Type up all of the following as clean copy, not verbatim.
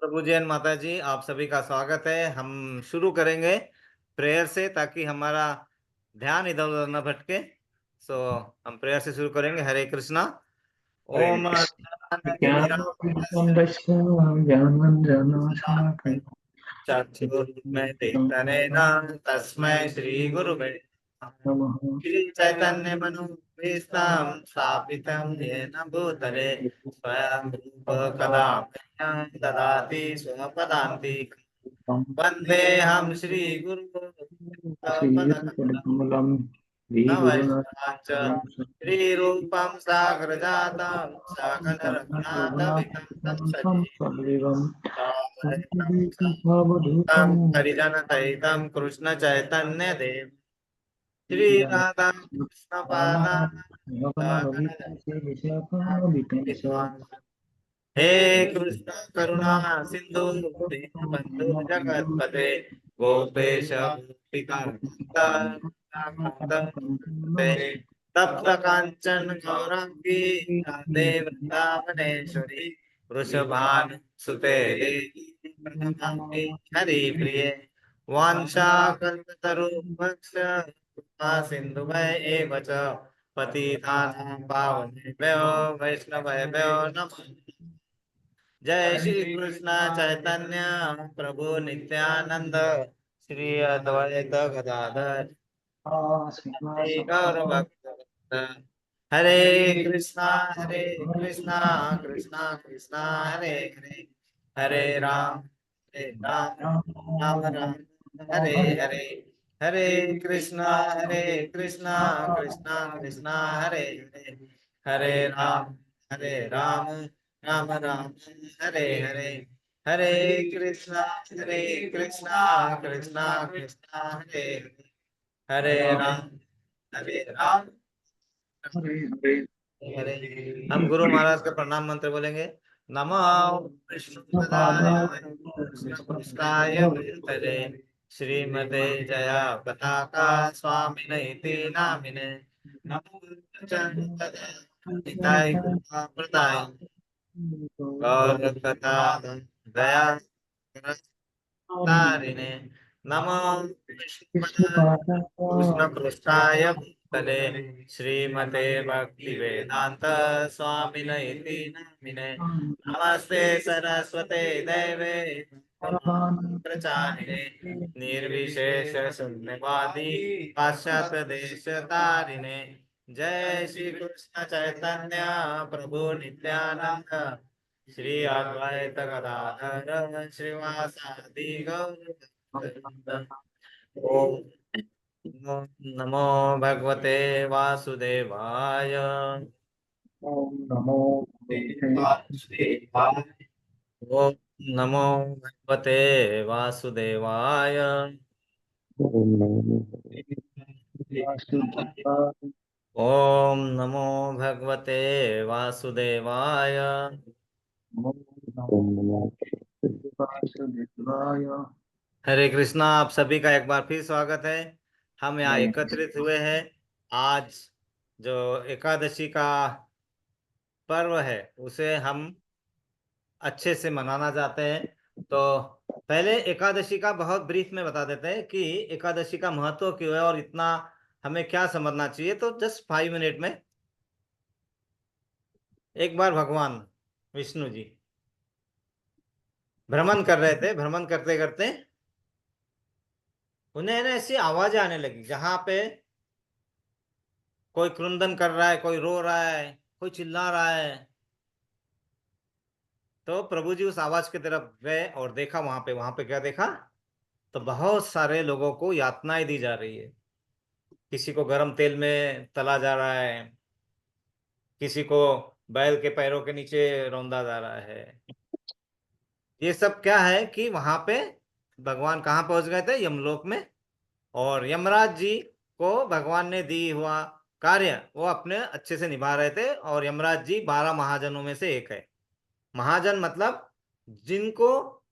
प्रभु जैन माता जी, आप सभी का स्वागत है। हम शुरू करेंगे प्रेयर से, ताकि हमारा ध्यान इधर उधर न भटके। सो हम प्रेयर से शुरू करेंगे। हरे कृष्णा। ओम ज्ञानञ्जनशलाकया चक्षुर्मिलितं तस्मै श्री गुरुवे नमः। श्री चैतन्य मनोभीष्टं स्थापितं येन भूतले स्वयं रूप कदा मह्यं ददाति स्वपदान्तिकं। वन्देऽहं श्रीगुरुं श्रीयुतपदकमलं न श्रीगुरुनाथं वैष्णवांश्च श्रीरूपं साग्रजातं सकल रघुनाथान्वितं तं सजीवं सजीवं साद्वैतं सावधूतं हरिजन सहितं कृष्ण चैतन्य देव श्री राधा कृष्ण भवनललितविशाखावितंस हे कृष्ण करुणा सिंधु दीनबंधु जगतपते गोपेश गोपिका कांत तप्त कांचन गौरांगी राधे वृंदावनेश्वरी वृषभानुसुते देवी प्रणमामि हरिप्रिये वाञ्छाकल्पतरुभ्यश्च कृपा सिन्धुभय एव च पतितानां पावनेभ्यो वैष्णवेभ्यो नमः। जय श्री कृष्ण चैतन्य प्रभु नित्यानंद श्री अद्वैत गदाधर श्री गौर भक्त। हरे कृष्णा कृष्णा कृष्णा हरे हरे, हरे राम राम राम हरे हरे। हरे कृष्णा कृष्णा कृष्णा हरे हरे, हरे राम राम राम हरे हरे। हरे कृष्णा कृष्णा कृष्णा हरे हरे, हरे राम हरे हरे हरे। हम गुरु महाराज का प्रणाम मंत्र बोलेंगे। नमो विष्णुपदाय कृष्णपृष्ठाय भूतले श्रीमते जया पताका स्वामिनेति नामिने नमो हिताय प्रदाय गौर कथा दया तारिणे नमो कृष्ण पृष्ठाय भूतले श्रीमते भक्ति वेदांत स्वामिनेति नामिने नमस्ते सरस्वते देवे प्रचारिणे निर्विशेष शून्यवादी पाश्चात्य देश तारिणे। जय श्री कृष्ण चैतन्य प्रभु नित्यानंद श्री अद्वैत गदाधर श्रीवासादि गौर। ओम नमो भगवते वासुदेवाय। ओम नमो भगवते ओम नमो भगवते वासुदेवाय। वासुदेवाय ओम नमो भगवते वासुदेवाय। ओम नमो वासुदेवाय। हरे कृष्णा। आप सभी का एक बार फिर स्वागत है। हम यहाँ एकत्रित हुए हैं आज, जो एकादशी का पर्व है उसे हम अच्छे से मनाना चाहते हैं। तो पहले एकादशी का बहुत ब्रीफ में बता देते हैं कि एकादशी का महत्व क्यों है और इतना हमें क्या समझना चाहिए। तो जस्ट 5 मिनट में एक बार भगवान विष्णु जी भ्रमण कर रहे थे। भ्रमण करते करते उन्हें ना ऐसी आवाजें आने लगी, जहां पे कोई क्रुंदन कर रहा है, कोई रो रहा है, कोई चिल्ला रहा है। तो प्रभु जी उस आवाज की तरफ गए और देखा, वहां पे क्या देखा? तो बहुत सारे लोगों को यातनाएं दी जा रही है। किसी को गर्म तेल में तला जा रहा है, किसी को बैल के पैरों के नीचे रौंदा जा रहा है। ये सब क्या है कि वहां पे भगवान कहाँ पहुंच गए थे? यमलोक में। और यमराज जी को भगवान ने दी हुआ कार्य वो अपने अच्छे से निभा रहे थे। और यमराज जी 12 महाजनों में से एक है। महाजन मतलब जिनको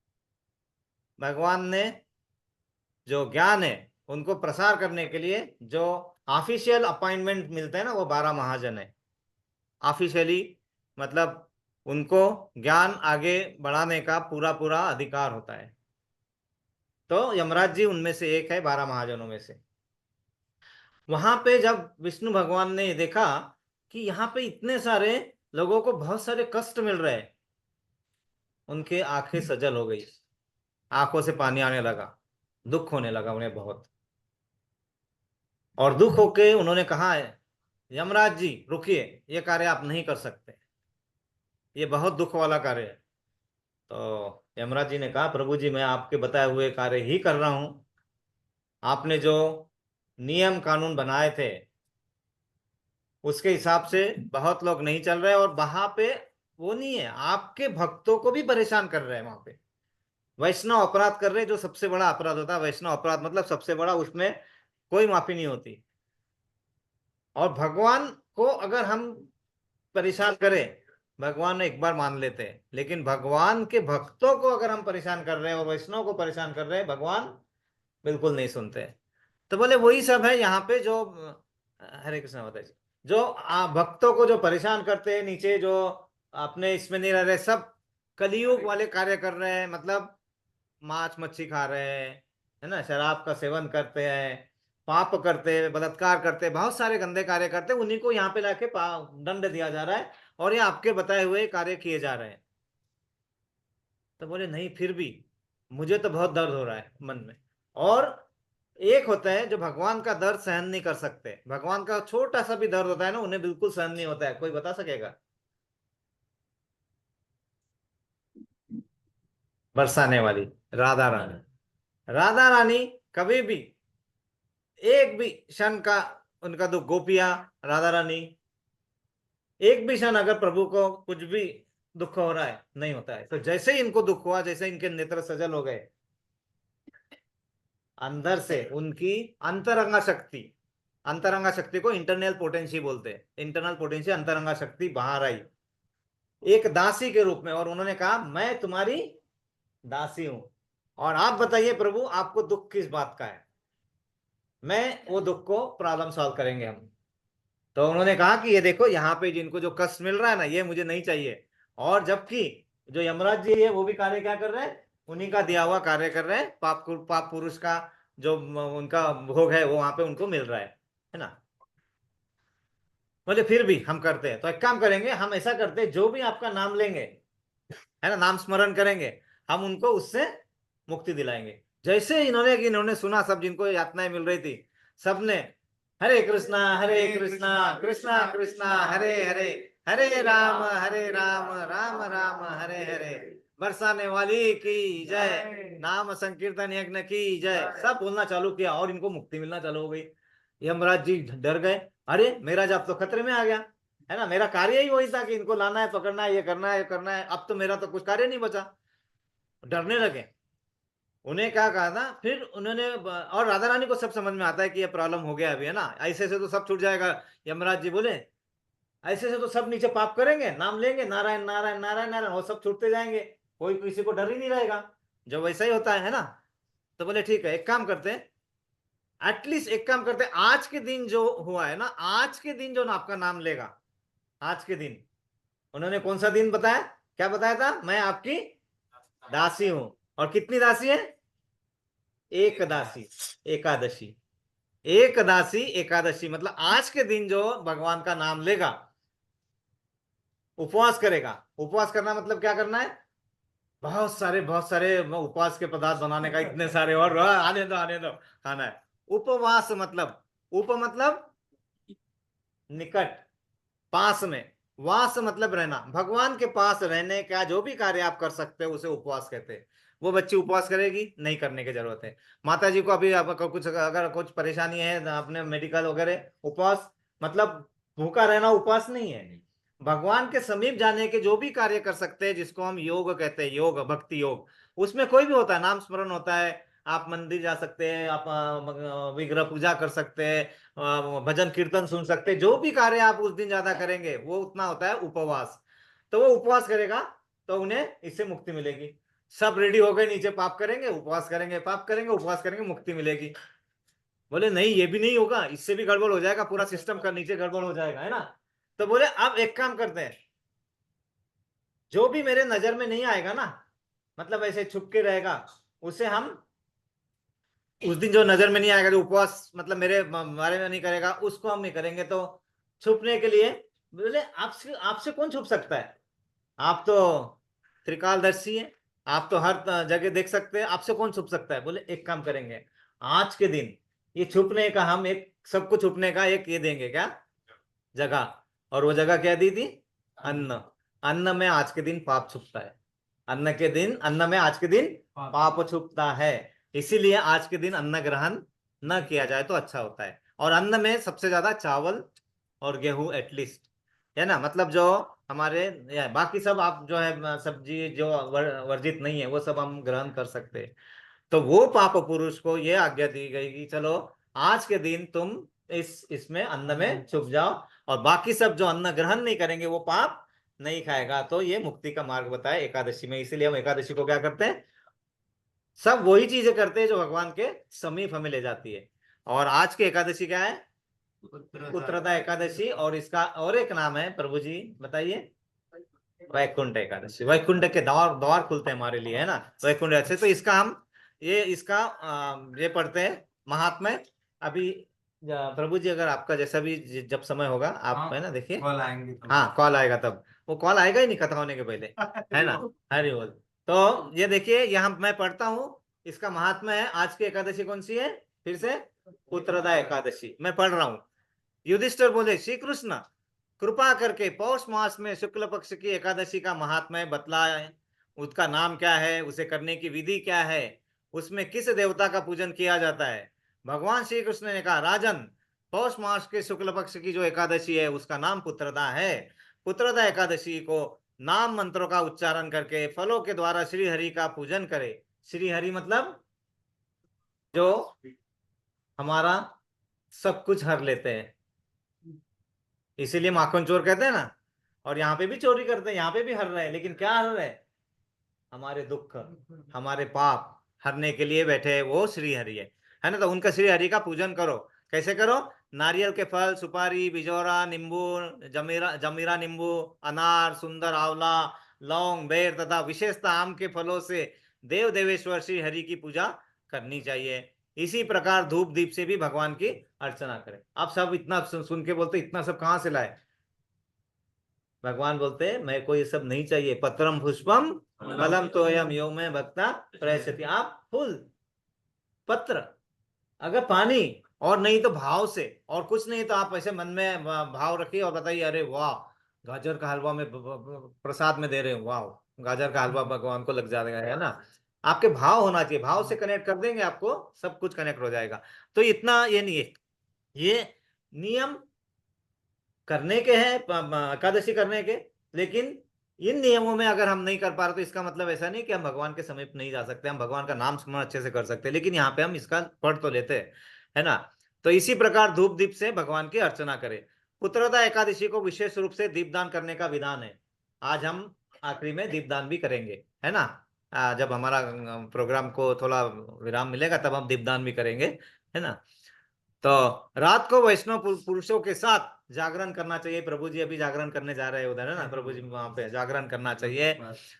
भगवान ने जो ज्ञान है उनको प्रसार करने के लिए जो ऑफिशियल अपॉइंटमेंट मिलते हैं ना, वो 12 महाजन है। ऑफिशियली मतलब उनको ज्ञान आगे बढ़ाने का पूरा पूरा अधिकार होता है। तो यमराज जी उनमें से एक है 12 महाजनों में से। वहां पे जब विष्णु भगवान ने देखा कि यहाँ पे इतने सारे लोगों को बहुत सारे कष्ट मिल रहे हैं, उनके आंखें सजल हो गई, आंखों से पानी आने लगा, दुख होने लगा उन्हें बहुत। और दुख होके उन्होंने कहा है, यमराज जी रुकिए, ये कार्य आप नहीं कर सकते, ये बहुत दुख वाला कार्य है। तो यमराज जी ने कहा, प्रभु जी मैं आपके बताए हुए कार्य ही कर रहा हूं। आपने जो नियम कानून बनाए थे उसके हिसाब से बहुत लोग नहीं चल रहे, और वहां पे वो नहीं है, आपके भक्तों को भी परेशान कर रहे हैं वहां पे। वैष्णव अपराध कर रहे हैं, जो सबसे बड़ा अपराध होता है वैष्णव अपराध, मतलब सबसे बड़ा, उसमें कोई माफी नहीं होती। और भगवान को अगर हम परेशान करें, भगवान एक बार मान लेते हैं, लेकिन भगवान के भक्तों को अगर हम परेशान कर रहे हैं और वैष्णव को परेशान कर रहे हैं, भगवान बिल्कुल नहीं सुनते। तो बोले वही सब है यहाँ पे जो हरे कृष्ण माता जी, जो भक्तों को जो परेशान करते हैं नीचे, जो अपने इसमें नहीं रह रहे, सब कलयुग वाले कार्य कर रहे हैं, मतलब मांस मच्छी खा रहे हैं, है ना, शराब का सेवन करते हैं, पाप करते हैं, बलात्कार करते हैं, बहुत सारे गंदे कार्य करते हैं, उन्हीं को यहाँ पे लाके दंड दिया जा रहा है, और ये आपके बताए हुए कार्य किए जा रहे हैं। तो बोले नहीं, फिर भी मुझे तो बहुत दर्द हो रहा है मन में। और एक होता है जो भगवान का दर्द सहन नहीं कर सकते, भगवान का छोटा सा भी दर्द होता है ना, उन्हें बिल्कुल सहन नहीं होता है। कोई बता सकेगा? बरसाने वाली राधा रानी। राधा रानी कभी भी एक भी क्षण का उनका दुख, गोपियां, राधा रानी, एक भी क्षण अगर प्रभु को कुछ भी दुख हो रहा है, नहीं होता है। तो जैसे ही इनको दुख हुआ, जैसे इनके नेत्र सजल हो गए, अंदर से उनकी अंतरंगा शक्ति, अंतरंगा शक्ति को इंटरनल पोटेंसी बोलते हैं, इंटरनल पोटेंसी, अंतरंगा शक्ति बाहर आई एक दासी के रूप में, और उन्होंने कहा मैं तुम्हारी दासी हूं, और आप बताइए प्रभु आपको दुख किस बात का है, मैं वो दुख को प्रॉब्लम सॉल्व करेंगे हम। तो उन्होंने कहा कि ये देखो यहाँ पे जिनको जो कष्ट मिल रहा है ना, ये मुझे नहीं चाहिए। और जबकि जो यमराज जी है वो भी कार्य क्या कर रहे हैं, उन्हीं का दिया हुआ कार्य कर रहे हैं, पाप पुरुष का जो उनका भोग है वो वहां पे उनको मिल रहा है ना। बोले फिर भी हम करते हैं, तो एक काम करेंगे, हम ऐसा करते हैं, जो भी आपका नाम लेंगे, है ना, नाम स्मरण करेंगे, हम उनको उससे मुक्ति दिलाएंगे। जैसे इन्होंने सुना, सब जिनको यातनाएं मिल रही थी, सबने हरे कृष्णा कृष्णा कृष्णा हरे हरे, हरे राम राम राम हरे हरे, बरसाने वाली की जय, नाम संकीर्तन यज्ञ की जय, सब बोलना चालू किया, और इनको मुक्ति मिलना चालू हो गई। यमराज जी डर गए, अरे मेरा जाप तो खतरे में आ गया, है ना, मेरा कार्य ही वही था कि इनको लाना है, पकड़ना है, ये करना है, ये करना है, अब तो मेरा तो कुछ कार्य नहीं बचा। डरने लगे। उन्हें क्या कहा था फिर उन्होंने, और राधा रानी को सब समझ में आता है कि ये प्रॉब्लम हो गया अभी, है ना, ऐसे से तो सब छूट जाएगा। यमराज जी बोले ऐसे से तो सब नीचे पाप करेंगे, नाम लेंगे नारायण नारायण नारायण नारायण, वो सब छूटते जाएंगे, कोई किसी को डर ही नहीं रहेगा, जब वैसा ही होता है ना। तो बोले ठीक है, एक काम करते हैं, एटलीस्ट एक काम करते हैं, आज के दिन जो हुआ है ना, आज के दिन जो ना आपका नाम लेगा, आज के दिन, उन्होंने कौन सा दिन बताया, क्या बताया था, मैं आपकी दासी हूं। और कितनी दासी है? एक दासी, एकादशी, एक दासी एकादशी, मतलब आज के दिन जो भगवान का नाम लेगा, उपवास करेगा। उपवास करना मतलब क्या करना है, बहुत सारे उपवास के पदार्थ बनाने का, इतने सारे, और आने दो खाना है। उपवास मतलब, उप मतलब निकट, पास में, वास मतलब रहना, भगवान के पास रहने का जो भी कार्य आप कर सकते हो उसे उपवास कहते हैं। वो बच्ची उपवास करेगी, नहीं करने की जरूरत है। माता जी को अभी आपको कुछ अगर कुछ परेशानी है अपने मेडिकल वगैरह, उपवास मतलब भूखा रहना उपवास नहीं है। भगवान के समीप जाने के जो भी कार्य कर सकते हैं, जिसको हम योग कहते हैं, योग, भक्ति योग, उसमें कोई भी होता है, नाम स्मरण होता है, आप मंदिर जा सकते हैं, आप विग्रह पूजा कर सकते हैं, भजन कीर्तन सुन सकते हैं, जो भी कार्य आप उस दिन ज्यादा करेंगे वो उतना होता है उपवास। तो वो उपवास करेगा, तो उन्हें इससे मुक्ति मिलेगी। सब रेडी हो गए, नीचे पाप करेंगे, उपवास करेंगे, पाप करेंगे, उपवास करेंगे, मुक्ति मिलेगी। बोले नहीं, ये भी नहीं होगा, इससे भी गड़बड़ हो जाएगा, पूरा सिस्टम का नीचे गड़बड़ हो जाएगा, है ना। तो बोले अब एक काम करते हैं, जो भी मेरे नजर में नहीं आएगा ना, मतलब ऐसे छुप के रहेगा, उसे हम, उस दिन जो नजर में नहीं आएगा, जो उपवास मतलब मेरे बारे में नहीं करेगा, उसको हम नहीं करेंगे। तो छुपने के लिए बोले आपसे आपसे कौन छुप सकता है? आप तो त्रिकालदर्शी हैं, आप तो हर जगह देख सकते हैं, आपसे कौन छुप सकता है? बोले एक काम करेंगे, आज के दिन ये छुपने का हम एक, सबको छुपने का एक ये देंगे क्या, जगह। और वो जगह क्या दी थी? अन्न। अन्न में आज के दिन पाप छुपता है। अन्न के दिन, अन्न में आज के दिन पाप छुपता है। इसीलिए आज के दिन अन्न ग्रहण न किया जाए तो अच्छा होता है। और अन्न में सबसे ज्यादा चावल और गेहूं एटलीस्ट, है ना, मतलब जो हमारे, या बाकी सब आप जो है सब्जी जो वर्जित नहीं है वो सब हम ग्रहण कर सकते हैं। तो वो पाप पुरुष को ये आज्ञा दी गई कि चलो आज के दिन तुम इसमें अन्न में छुप जाओ, और बाकी सब जो अन्न ग्रहण नहीं करेंगे वो पाप नहीं खाएगा। तो ये मुक्ति का मार्ग बताया एकादशी में। इसीलिए हम एकादशी को क्या करते हैं, सब वही चीजें करते हैं जो भगवान के समीप हमें ले जाती है। और आज की एकादशी क्या है? उत्तरदा एकादशी। और इसका और एक नाम है, प्रभु जी बताइए। वैकुंठ एकादशी। वैकुंठ के द्वार द्वार खुलते हैं हमारे लिए, है ना, वैकुंठ ऐसे। तो इसका हम ये इसका ये पढ़ते हैं महात्म्य। अभी प्रभु जी अगर आपका जैसा भी जब समय होगा आप, हाँ, है ना, देखिए। कॉल आएंगे तो। हाँ कॉल आएगा तब, वो कॉल आएगा ही नहीं कथा होने के पहले, है ना। हरि बोल। तो ये देखिए यहाँ मैं पढ़ता हूँ, इसका महात्मा है। आज की एकादशी कौन सी है? फिर से उत्तरदा एकादशी मैं पढ़ रहा हूँ। युधिष्ठिर बोले, श्री कृष्ण कृपा करके पौष मास में शुक्ल पक्ष की एकादशी का महात्म्य बतलाए। उसका नाम क्या है, उसे करने की विधि क्या है, उसमें किस देवता का पूजन किया जाता है? भगवान श्री कृष्ण ने कहा, राजन, पौष मास के शुक्ल पक्ष की जो एकादशी है उसका नाम पुत्रदा है। पुत्रदा एकादशी को नाम मंत्रों का उच्चारण करके फलों के द्वारा श्री हरि का पूजन करे। श्री हरि मतलब जो हमारा सब कुछ हर लेते हैं, इसीलिए माखन चोर कहते हैं ना। और यहाँ पे भी चोरी करते हैं, यहाँ पे भी हर रहे हैं, लेकिन क्या हर रहे हैं? हमारे दुख, हमारे पाप हरने के लिए बैठे हैं वो श्री हरि है ना। तो उनका श्री हरि का पूजन करो। कैसे करो? नारियल के फल, सुपारी, बिजोरा, नींबू, जमीरा जमीरा नींबू, अनार, सुंदर आंवला, लौंग, बेर तथा विशेषतः आम के फलों से देव देवेश्वर श्री हरि की पूजा करनी चाहिए। इसी प्रकार धूप दीप से भी भगवान की अर्चना करें। आप सब इतना सुन के बोलते इतना सब कहाँ से लाए? भगवान बोलते मैं को ये सब नहीं चाहिए। पत्रम पुष्पम फलम तोयम यो में भक्ता प्रयच्छति। आप फूल, पत्र, अगर पानी, और नहीं तो भाव से, और कुछ नहीं तो आप ऐसे मन में भाव रखिए और बताइए, अरे वाह, गाजर का हलवा में प्रसाद में दे रहे हो, वाह, गाजर का हलवा भगवान को लग जाएगा, है ना। आपके भाव होना चाहिए, भाव से कनेक्ट कर देंगे आपको सब कुछ कनेक्ट हो जाएगा। तो इतना ये नहीं है, ये नियम करने के हैं एकादशी करने के। लेकिन इन नियमों में अगर हम नहीं कर पा रहे तो इसका मतलब ऐसा नहीं कि हम भगवान के समीप नहीं जा सकते। हम भगवान का नाम स्मरण अच्छे से कर सकते हैं, लेकिन यहाँ पे हम इसका पढ़ तो लेते हैं, है ना। तो इसी प्रकार धूप दीप से भगवान की अर्चना करें। पुत्रदा एकादशी को विशेष रूप से दीपदान करने का विधान है। आज हम आखिरी में दीपदान भी करेंगे, है ना। जब हमारा प्रोग्राम को थोड़ा विराम मिलेगा तब हम दीपदान भी करेंगे, है ना। तो रात को वैष्णव पुरुषों के साथ जागरण करना चाहिए। प्रभु जी अभी जागरण करने जा रहे हैं उधर, है ना, प्रभु जी वहां पे जागरण करना चाहिए।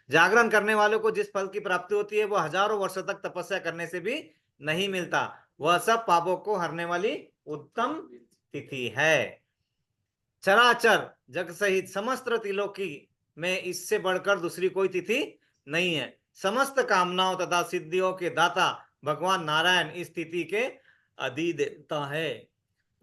जागरण करने वालों को जिस फल की प्राप्ति होती है वो हजारों वर्षों तक तपस्या करने से भी नहीं मिलता। वह सब पापों को हरने वाली उत्तम तिथि है। चराचर जग सहित समस्त त्रिलोकी में इससे बढ़कर दूसरी कोई तिथि नहीं है। समस्त कामनाओं तथा सिद्धियों के दाता भगवान नारायण इस तिथि के अधिदेवता है।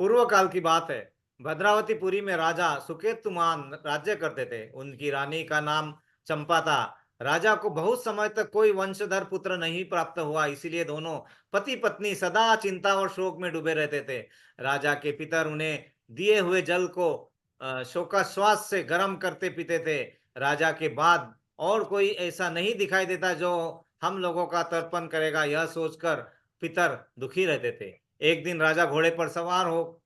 पूर्व काल की बात है, भद्रावतीपुरी में राजा सुकेतुमान राज्य करते थे। उनकी रानी का नाम चंपा था। राजा को बहुत समय तक कोई वंशधर पुत्र नहीं प्राप्त हुआ, इसीलिए दोनों पति पत्नी सदा चिंता और शोक में डूबे रहते थे। राजा के पितर उन्हें दिए हुए जल को शोकाश्वास से गर्म करते पीते थे। राजा के बाद और कोई ऐसा नहीं दिखाई देता जो हम लोगों का तर्पण करेगा, यह सोचकर पितर दुखी रहते थे। एक दिन राजा घोड़े पर सवार हो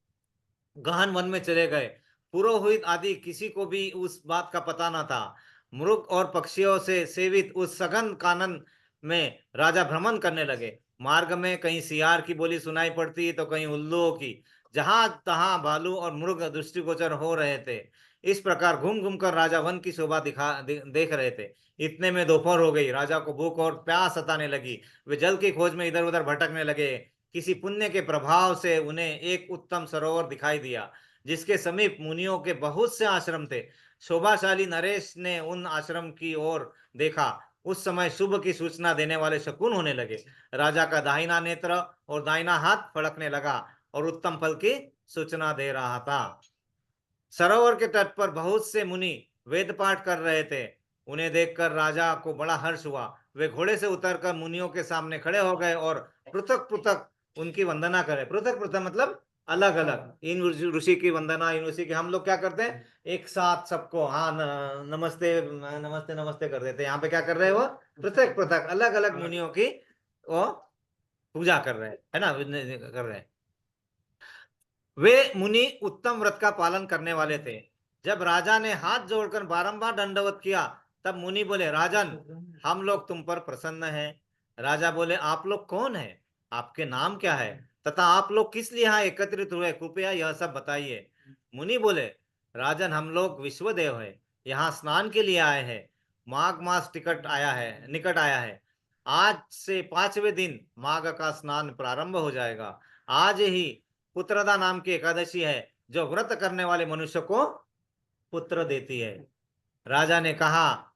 गहन वन में चले गए। पुरोहित आदि किसी को भी उस बात का पता न था। मृग और पक्षियों से सेवित उस सघन कानन में राजा भ्रमण करने लगे। मार्ग में कहीं सियार की बोली सुनाई पड़ती तो कहीं उल्लुओं की। जहां तहां भालू और मृग दृष्टिगोचर हो रहे थे। इस प्रकार घूम घूम कर राजा वन की शोभा देख रहे थे। इतने में दोपहर हो गई। राजा को भूख और प्यास सताने लगी। वे जल की खोज में इधर उधर भटकने लगे। किसी पुण्य के प्रभाव से उन्हें एक उत्तम सरोवर दिखाई दिया, जिसके समीप मुनियों के बहुत से आश्रम थे। शोभाशाली नरेश ने उन आश्रम की ओर देखा। उस समय शुभ की सूचना देने वाले शकुन होने लगे। राजा का दाहिना नेत्र और दाहिना हाथ फड़कने लगा और उत्तम फल की सूचना दे रहा था। सरोवर के तट पर बहुत से मुनि वेद पाठ कर रहे थे। उन्हें देखकर राजा को बड़ा हर्ष हुआ। वे घोड़े से उतरकर मुनियों के सामने खड़े हो गए और पृथक पृथक उनकी वंदना करे। पृथक पृथक मतलब अलग अलग। इन ऋषि की वंदना, इन ऋषि की, हम लोग क्या करते हैं एक साथ सबको हाँ नमस्ते नमस्ते नमस्ते कर देते हैं। यहाँ पे क्या कर रहे हैं वो पृथक पृथक अलग अलग मुनियों की वो पूजा कर रहे हैं, है ना, कर रहे हैं। वे मुनि उत्तम व्रत का पालन करने वाले थे। जब राजा ने हाथ जोड़कर बारंबार दंडवत किया, तब मुनि बोले, राजन, हम लोग तुम पर प्रसन्न हैं। राजा बोले, आप लोग कौन हैं? आपके नाम क्या है? तथा आप लोग किस लिए यहाँ एकत्रित हुए? कृपया यह सब बताइए। मुनि बोले, राजन, हम लोग विश्वदेव है, यहाँ स्नान के लिए आए हैं। माघ मास निकट आया है। आज से 5वें दिन माघ का स्नान प्रारंभ हो जाएगा। आज ही पुत्रदा नाम की एकादशी है, जो व्रत करने वाले मनुष्य को पुत्र देती है। राजा ने कहा,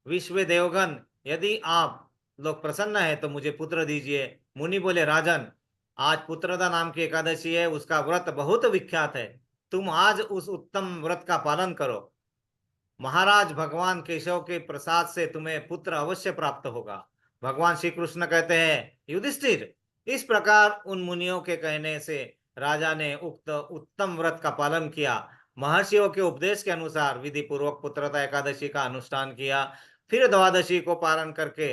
विश्व देवगण, यदि आप लोग प्रसन्न है तो मुझे पुत्र दीजिए। मुनि बोले, राजन, आज पुत्रदा नाम की एकादशी है, उसका व्रत बहुत विख्यात है। तुम आज उस उत्तम व्रत का पालन करो। महाराज भगवान केशव के प्रसाद से तुम्हें पुत्र अवश्य प्राप्त होगा। भगवान श्री कृष्ण कहते हैं, युधिष्ठिर, इस प्रकार उन मुनियों के कहने से राजा ने उक्त उत्तम व्रत का पालन किया। महर्षियों के उपदेश के अनुसार विधि पूर्वक पुत्रदा एकादशी का अनुष्ठान किया। फिर द्वादशी को पारण करके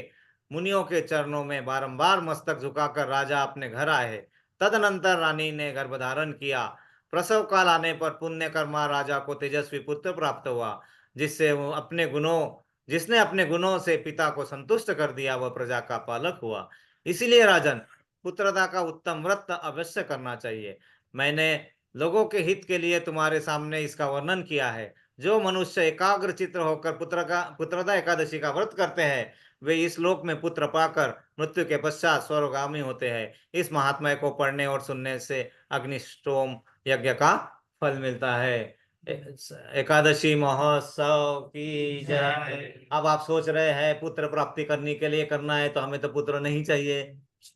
मुनियों के चरणों में बारंबार मस्तक झुकाकर राजा अपने घर आए। तदनंतर रानी ने गर्भधारण किया। प्रसव काल आने पर पुण्यकर्मा राजा को तेजस्वी पुत्र प्राप्त हुआ, जिससे वो जिसने अपने गुणों से पिता को संतुष्ट कर दिया, वह प्रजा का पालक हुआ। इसीलिए राजन, पुत्रदा का उत्तम व्रत अवश्य करना चाहिए। मैंने लोगों के हित के लिए तुम्हारे सामने इसका वर्णन किया है। जो मनुष्य एकाग्र चित्र होकर पुत्रदा एकादशी का व्रत करते हैं, वे इस लोक में पुत्र पाकर मृत्यु के पश्चात स्वर्गगामी होते हैं। इस महात्म्य को पढ़ने और सुनने से अग्निष्टोम यज्ञ का फल मिलता है। एकादशी महोत्सव की जय। अब आप सोच रहे हैं पुत्र प्राप्ति करने के लिए करना है तो हमें तो पुत्र नहीं चाहिए,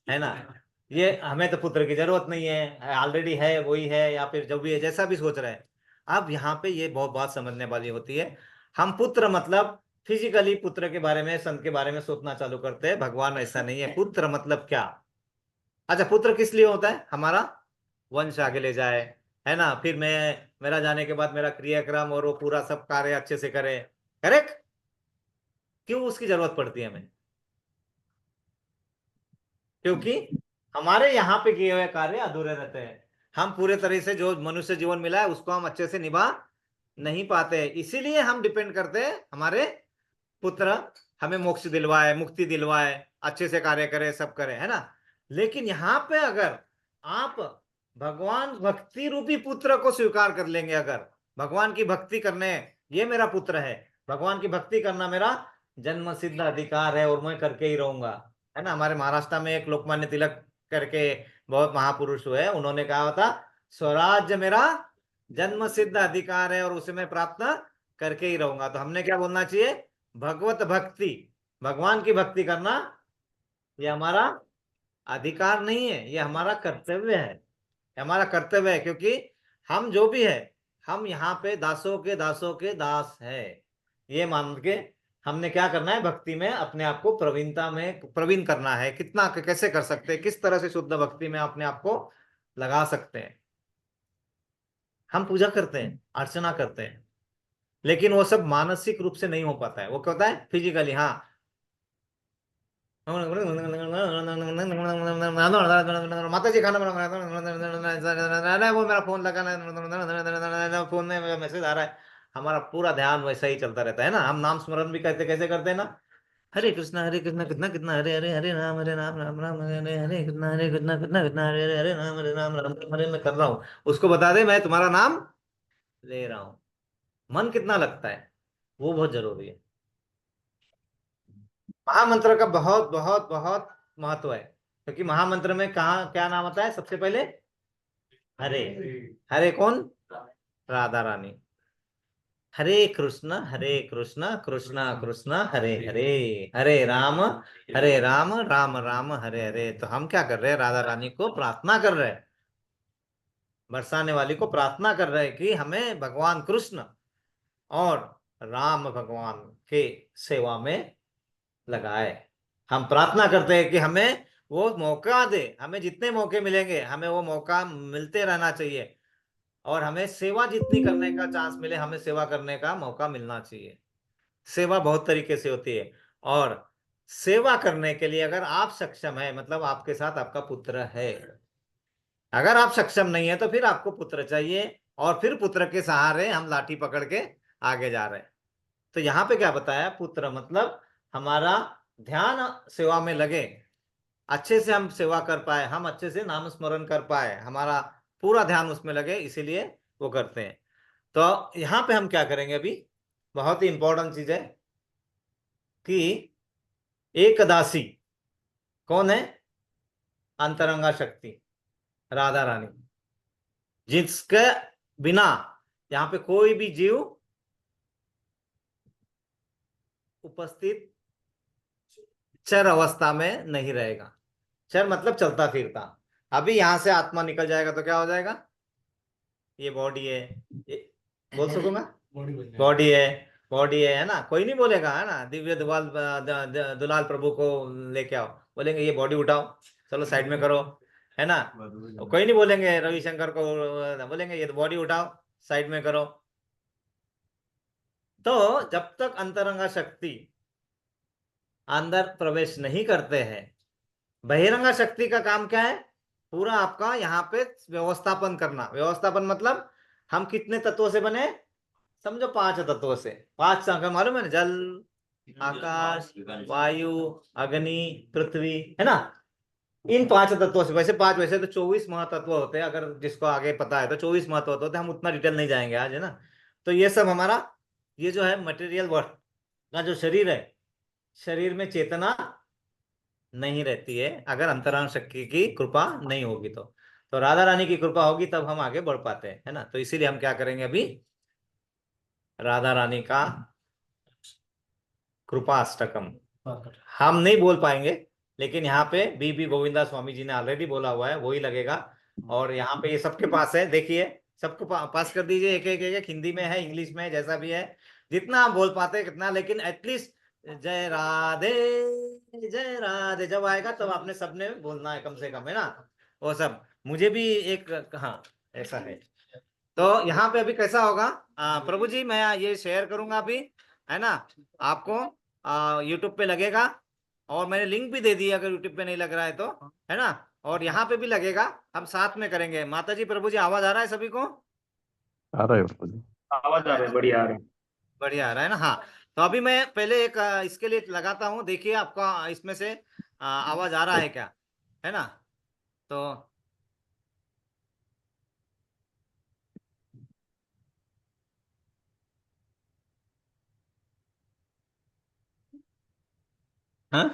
है ना, ये हमें तो पुत्र की जरूरत नहीं है, ऑलरेडी है वही है, या फिर जो भी है जैसा भी सोच रहे हैं। अब यहाँ पे ये बहुत बात समझने वाली होती है। हम पुत्र मतलब फिजिकली पुत्र के बारे में, संत के बारे में सोचना चालू करते हैं। भगवान ऐसा नहीं है। पुत्र मतलब क्या? अच्छा, पुत्र किस लिए होता है? हमारा वंश आगे ले जाए, है ना, फिर मेरा जाने के बाद मेरा क्रियाक्रम और वो पूरा सब कार्य अच्छे से करे। करेक्ट? क्यों उसकी जरूरत पड़ती है हमें? क्योंकि हमारे यहाँ पे किए हुए कार्य अधूरे रहते हैं। हम पूरे तरह से जो मनुष्य जीवन मिला है उसको हम अच्छे से निभा नहीं पाते। इसीलिए हम डिपेंड करते हैं हमारे पुत्र हमें मोक्ष दिलवाए, मुक्ति दिलवाए, अच्छे से कार्य करे, सब करे, है ना। लेकिन यहाँ पे अगर आप भगवान भक्ति रूपी पुत्र को स्वीकार कर लेंगे, अगर भगवान की भक्ति करने, ये मेरा पुत्र है, भगवान की भक्ति करना मेरा जन्म सिद्ध अधिकार है और मैं करके ही रहूंगा, है ना। हमारे महाराष्ट्र में एक लोकमान्य तिलक करके बहुत महापुरुष हुए, उन्होंने कहा था, स्वराज्य मेरा जन्म सिद्ध अधिकार है और उसे मैं प्राप्त करके ही रहूंगा। तो हमने क्या बोलना चाहिए? भगवत भक्ति, भगवान की भक्ति करना ये हमारा अधिकार नहीं है, ये हमारा कर्तव्य है। ये हमारा कर्तव्य है, क्योंकि हम जो भी है, हम यहाँ पे दासों के दास है। ये मान के हमने क्या करना है? भक्ति में अपने आप को प्रवीणता में प्रवीण करना है। कितना कैसे कर सकते हैं, किस तरह से शुद्ध भक्ति में अपने आप को लगा सकते हैं। हम पूजा करते हैं, अर्चना करते हैं, लेकिन वो सब मानसिक रूप से नहीं हो पाता है। वो क्या होता है? फिजिकली, हाँ, माता जी खाना बना, अरे वो मेरा फोन लगा, फोन में मैसेज आ रहा है, हमारा पूरा ध्यान वैसा ही चलता रहता है ना। हम नाम स्मरण भी करते, कैसे करते हैं ना, हरे कृष्णा कितना कितना हरे हरे, हरे राम राम राम हरे हरे कितना, हरे कृष्णा कितना कितना हरे हरे, हरे राम राम राम हरे। मैं कर रहा हूँ, उसको बता दे मैं तुम्हारा नाम ले रहा हूँ। मन कितना लगता है, वो बहुत जरूरी है। महामंत्र का बहुत बहुत बहुत महत्व है, क्योंकि महामंत्र में कहा क्या नाम आता है सबसे पहले? हरे। हरे कौन? राधा रानी। हरे कृष्ण कृष्ण कृष्ण हरे हरे, हरे राम राम राम हरे हरे। तो हम क्या कर रहे हैं? राधा रानी को प्रार्थना कर रहे हैं, बरसाने वाली को प्रार्थना कर रहे हैं कि हमें भगवान कृष्ण और राम भगवान के सेवा में लगाए। हम प्रार्थना करते हैं कि हमें वो मौका दे, हमें जितने मौके मिलेंगे हमें वो मौका मिलते रहना चाहिए, और हमें सेवा जितनी करने का चांस मिले हमें सेवा करने का मौका मिलना चाहिए। सेवा बहुत तरीके से होती है, और सेवा करने के लिए अगर आप सक्षम है, मतलब आपके साथ आपका पुत्र है। अगर आप सक्षम नहीं है तो फिर आपको पुत्र चाहिए, और फिर पुत्र के सहारे हम लाठी पकड़ के आगे जा रहे हैं। तो यहाँ पे क्या बताया? पुत्र मतलब हमारा ध्यान सेवा में लगे, अच्छे से हम सेवा कर पाए, हम अच्छे से नाम स्मरण कर पाए, हमारा पूरा ध्यान उसमें लगे, इसीलिए वो करते हैं। तो यहाँ पे हम क्या करेंगे अभी? बहुत ही इंपॉर्टेंट चीज है कि एक दासी कौन है? अंतरंगा शक्ति राधा रानी, जिसके बिना यहाँ पे कोई भी जीव उपस्थित चर अवस्था में नहीं रहेगा। चर मतलब चलता फिरता। अभी यहां से आत्मा निकल जाएगा तो क्या हो जाएगा? ये बॉडी है, ये बोल सकूंगा? बॉडी है, बॉडी है ना? कोई नहीं बोलेगा, है ना? दिव्य दुलाल प्रभु को लेके आओ, बोलेंगे ये बॉडी उठाओ, चलो साइड में करो, है ना? कोई नहीं बोलेंगे रविशंकर को, बोलेंगे ये बॉडी उठाओ साइड में करो। तो जब तक अंतरंगा शक्ति अंदर प्रवेश नहीं करते हैं, बहिरंगा शक्ति का काम क्या है? पूरा आपका यहाँ पे व्यवस्थापन करना। व्यवस्थापन मतलब हम कितने तत्वों से बने? समझो 5 तत्वों से। 5 संख्या मालूम है ना? जल, आकाश, वायु, अग्नि, पृथ्वी, है ना? इन 5 तत्वों से, वैसे 5, वैसे तो 24 महातत्व होते हैं, अगर जिसको आगे पता है तो 24 महातत्व होते हैं, हम उतना डिटेल नहीं जाएंगे आज, है ना? तो ये सब हमारा, ये जो है मटेरियल वर्ल्ड का जो शरीर है, शरीर में चेतना नहीं रहती है अगर अंतरांग शक्ति की कृपा नहीं होगी तो राधा रानी की कृपा होगी तब हम आगे बढ़ पाते हैं, है ना? तो इसीलिए हम क्या करेंगे अभी? राधा रानी का कृपा अष्टकम हम नहीं बोल पाएंगे, लेकिन यहाँ पे बी गोविंदा स्वामी जी ने ऑलरेडी बोला हुआ है, वही लगेगा। और यहाँ पे ये सबके पास है, देखिए सबको पास कर दीजिए, एक एक हिंदी में है, इंग्लिश में है, जैसा भी है, जितना आप बोल पाते हैं कितना, लेकिन एटलीस्ट जय राधे, जय राधे जब आएगा तब आपने सबने बोलना है कम से कम, है ना? वो सब मुझे भी एक, हाँ ऐसा है। तो यहाँ पे अभी कैसा होगा? प्रभु जी मैं ये शेयर करूंगा अभी, है ना? आपको यूट्यूब पे लगेगा, और मैंने लिंक भी दे दी अगर यूट्यूब पे नहीं लग रहा है तो, है ना? और यहाँ पे भी लगेगा, हम साथ में करेंगे। माता जी प्रभु जी आवाज आ रहा है सभी को? आ रहा है बाबा जी। आवाज आ रहा है, बढ़िया आ रहा है। बढ़िया आ रहा है ना? हाँ। तो अभी मैं पहले एक इसके लिए लगाता हूँ, देखिए आपका इसमें से आवाज आ रहा है क्या, है ना? तो हाँ,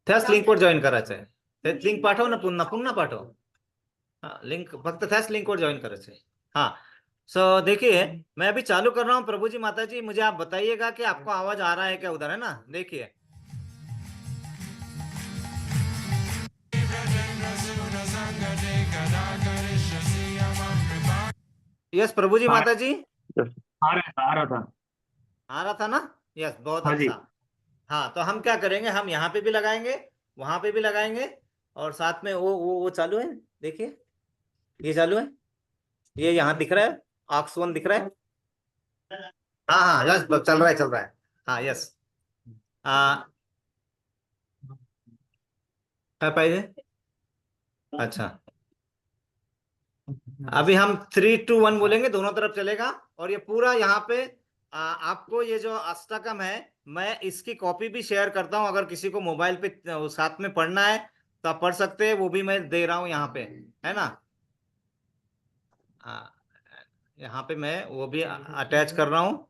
त्याच लिंकवर जॉईन करायचं आहे, ते लिंक पाठव ना, पुन्हा पुन्हा पाठव। हाँ लिंक, फक्त त्याच लिंकवर ज्वाइन करायचं है। हाँ। सो देखिए मैं अभी चालू कर रहा हूँ। प्रभु जी माता जी मुझे आप बताइएगा कि आपको आवाज आ रहा है क्या उधर, है ना? देखिए यस प्रभु जी हाँ, माता जी आ रहा था। आ रहा था ना? यस बहुत हाँ जी। अच्छा। हाँ तो हम क्या करेंगे, हम यहाँ पे भी लगाएंगे, वहां पे भी लगाएंगे, और साथ में वो चालू है, देखिए ये चालू है, ये यहाँ दिख रहा है, ऑक्स 1 दिख रहा है। हाँ हाँ यस चल रहा है, चल रहा है। हाँ यस। काय पाहिजे? अच्छा अभी हम 3 2 1 बोलेंगे, दोनों तरफ चलेगा, और ये पूरा यहाँ पे आपको ये जो अष्टकम है, मैं इसकी कॉपी भी शेयर करता हूँ, अगर किसी को मोबाइल पे साथ में पढ़ना है तो आप पढ़ सकते हैं, वो भी मैं दे रहा हूँ यहाँ पे, है ना? हाँ यहाँ पे मैं वो भी अटैच कर रहा हूँ।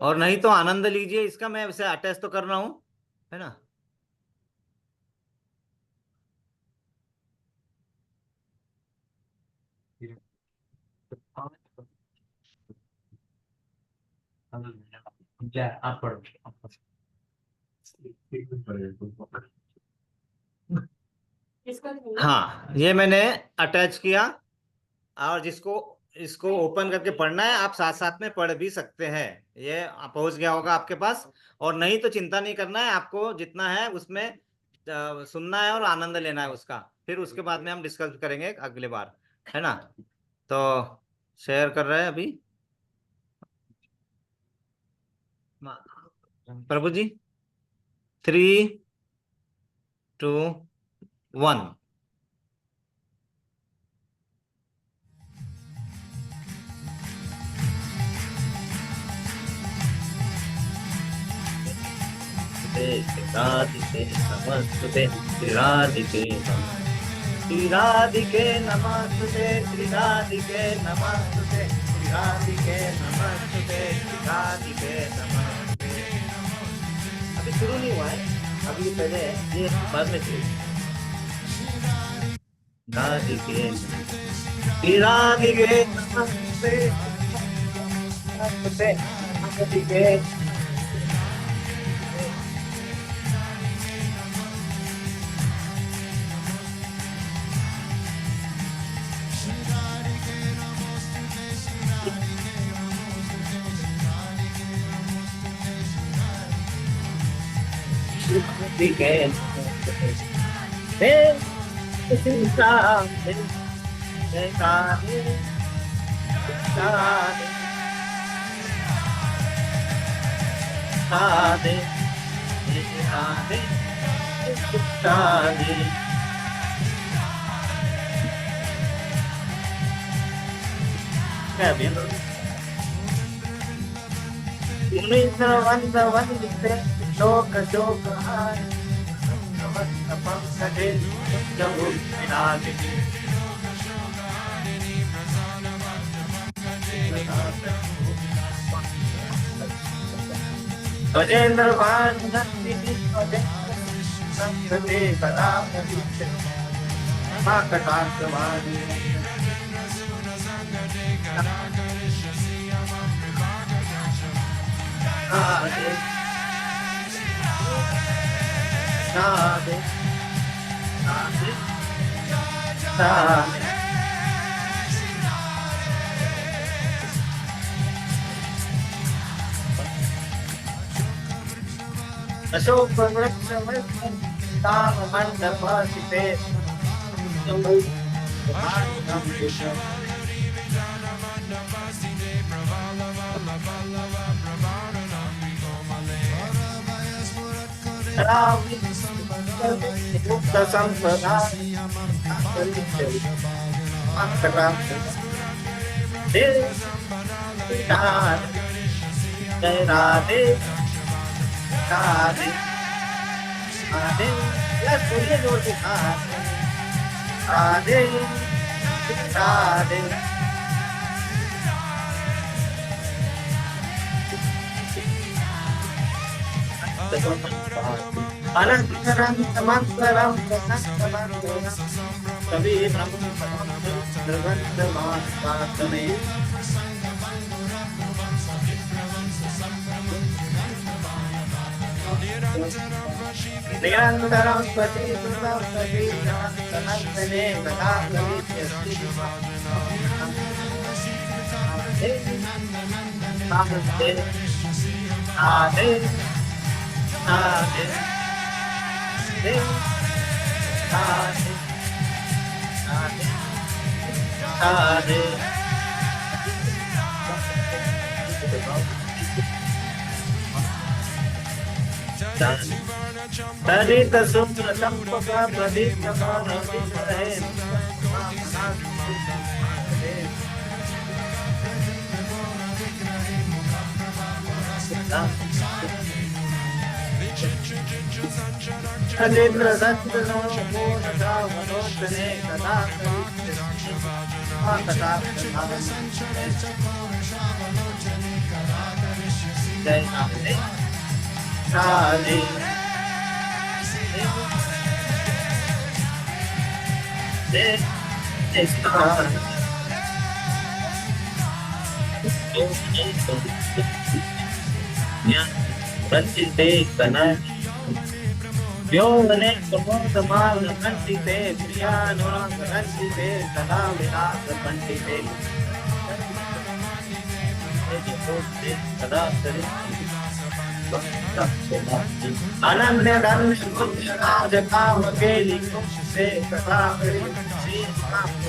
और नहीं तो आनंद लीजिए इसका, मैं इसे अटैच तो कर रहा हूँ, है ना। आप पढ़ो। हाँ, ये मैंने अटैच किया। और जिसको इसको ओपन करके पढ़ना है, आप साथ साथ में पढ़ भी सकते हैं। ये पहुंच गया होगा आपके पास। और नहीं तो चिंता नहीं करना है, आपको जितना है उसमें सुनना है और आनंद लेना है उसका। फिर उसके बाद में हम डिस्कस करेंगे अगली बार, है ना। तो शेयर कर रहे हैं अभी प्रभु जी। 3, 2, 1। राधिके नमस्तुते, राधिके राधिके नमस्तुते, राधिके नमस्तुते, राधिके नमस्तुते, राधिके नमस्ते। अभी शुरू नहीं हुआ है, अभी पहले है, ये बाद में शुरू। राधिके राधिके नमस्ते, नमस्ते, राधिके राधिके राधे राधे राधे। क्या अभी वंद वंदिते शोक शोक हारे नमस्त पंकजे जगु विराजिते। गजेंद्र भान नंदिनी गजेंद्र संगते कदा कविते माकटांत वाणी राधे राधे राधे राधे। अशोक वृक्ष ताम मंडपासिते मुक्त संपदा जय राधे राधे राधे। सुनिए जोर से राधे राधे। अनंतरं समंतरं सभी ब्रह्म निरंतरं स्वतीतं सतीतने कदा आधे आधे आधे आधे तदित सुंदर संपका प्रदीप मानसी रहे अजेंद्र सत्रो पूर्णता मनोजने कथा कथा जय Kali Kali Rantite kana Vyone komoda mal rantite priyano rantite kana vinas rantite kada sari Anand dan jaka keli se kata kari si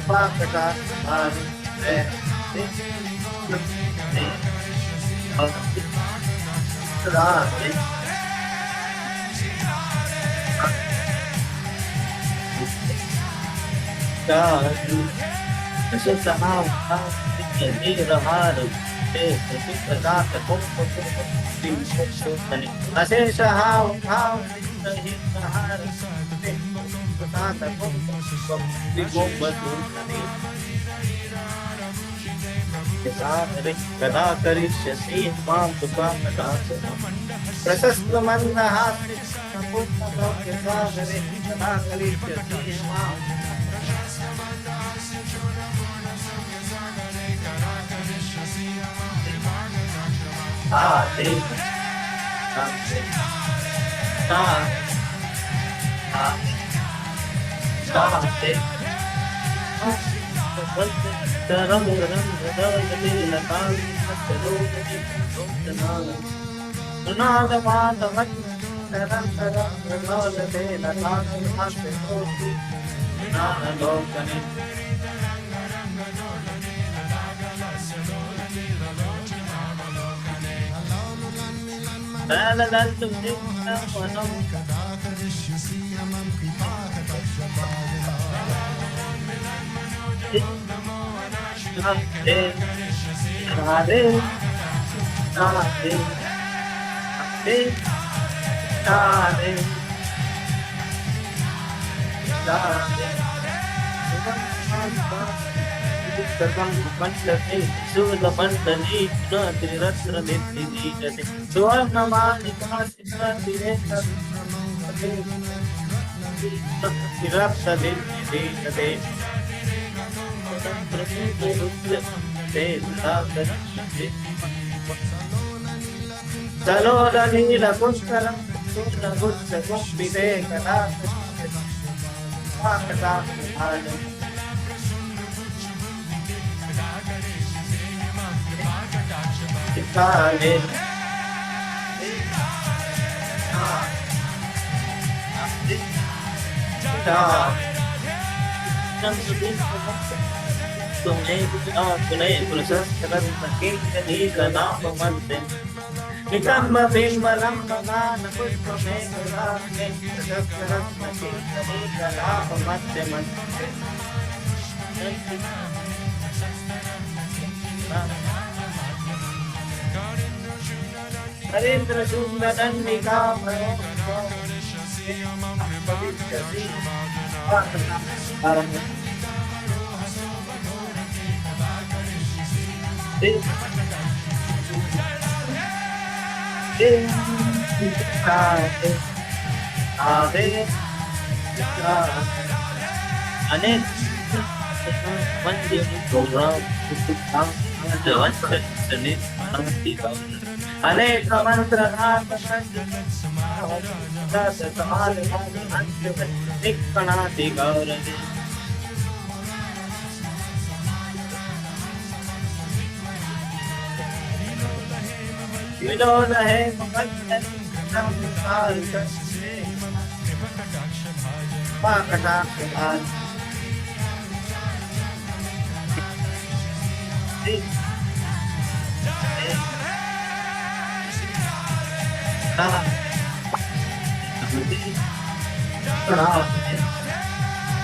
pa kata कदा करिष्यसि मां तुका प्रशस्त मंदहासि सागरे कदा करिष्यसि मां आते आते आते Terang terang terang jadi latar terus jadi nada mata mat terang terang terang jadi latar terus nada lokane la la tu dikna manam Radhe Radhe Radhe Radhe Radhe Radhe Sarvam Pandati Sudha Pandani Nati Ratra Niti Niti Suvarna Manika Sitra Direta Tirapta Niti Niti चलो नील पुष्करम सूर्ण गुच्छ कुंभिते कदा कदा काले तुम्हें प्रशस्त नाम मंत्र निकम्ब बिम्बलम गान पुष्प में गुलामे प्रशस्त नाम मंत्र मंत्र हरेंद्र सुंदर दंडिका अनेक मंत्र निकणाति गौरव विनोद है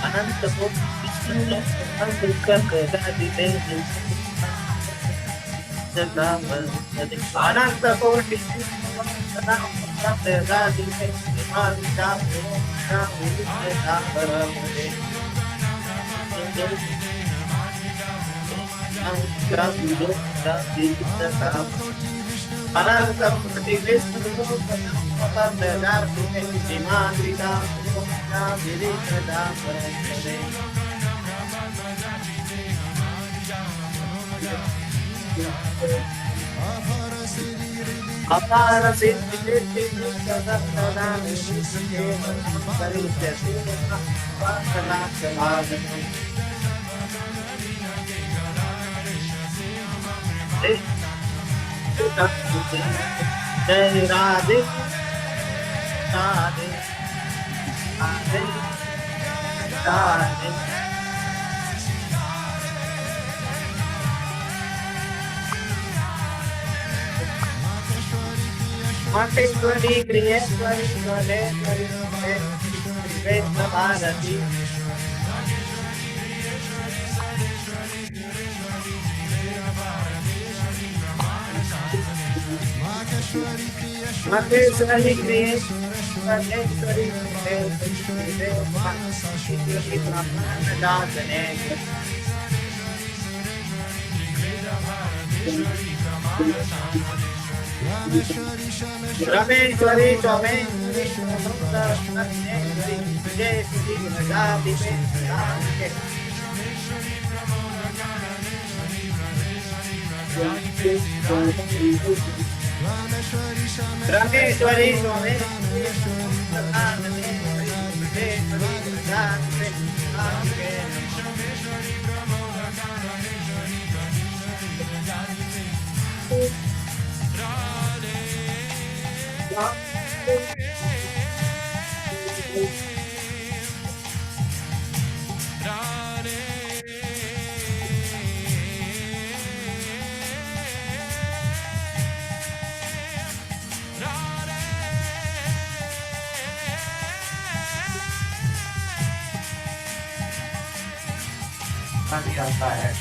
अनंत अनंत कोटि अपार सिद्धि सिद्धि सदा सदा करिष्यति जय राधे राधे राधे राधे मातेश्वरी गृहेश्वरी गणेश्वरी कृष्ण भारती मातेश्वरी गणेश्वरी दासने रमेश्वरी चौमेश्वरी जय श्री राधे रमेश्वरी आता है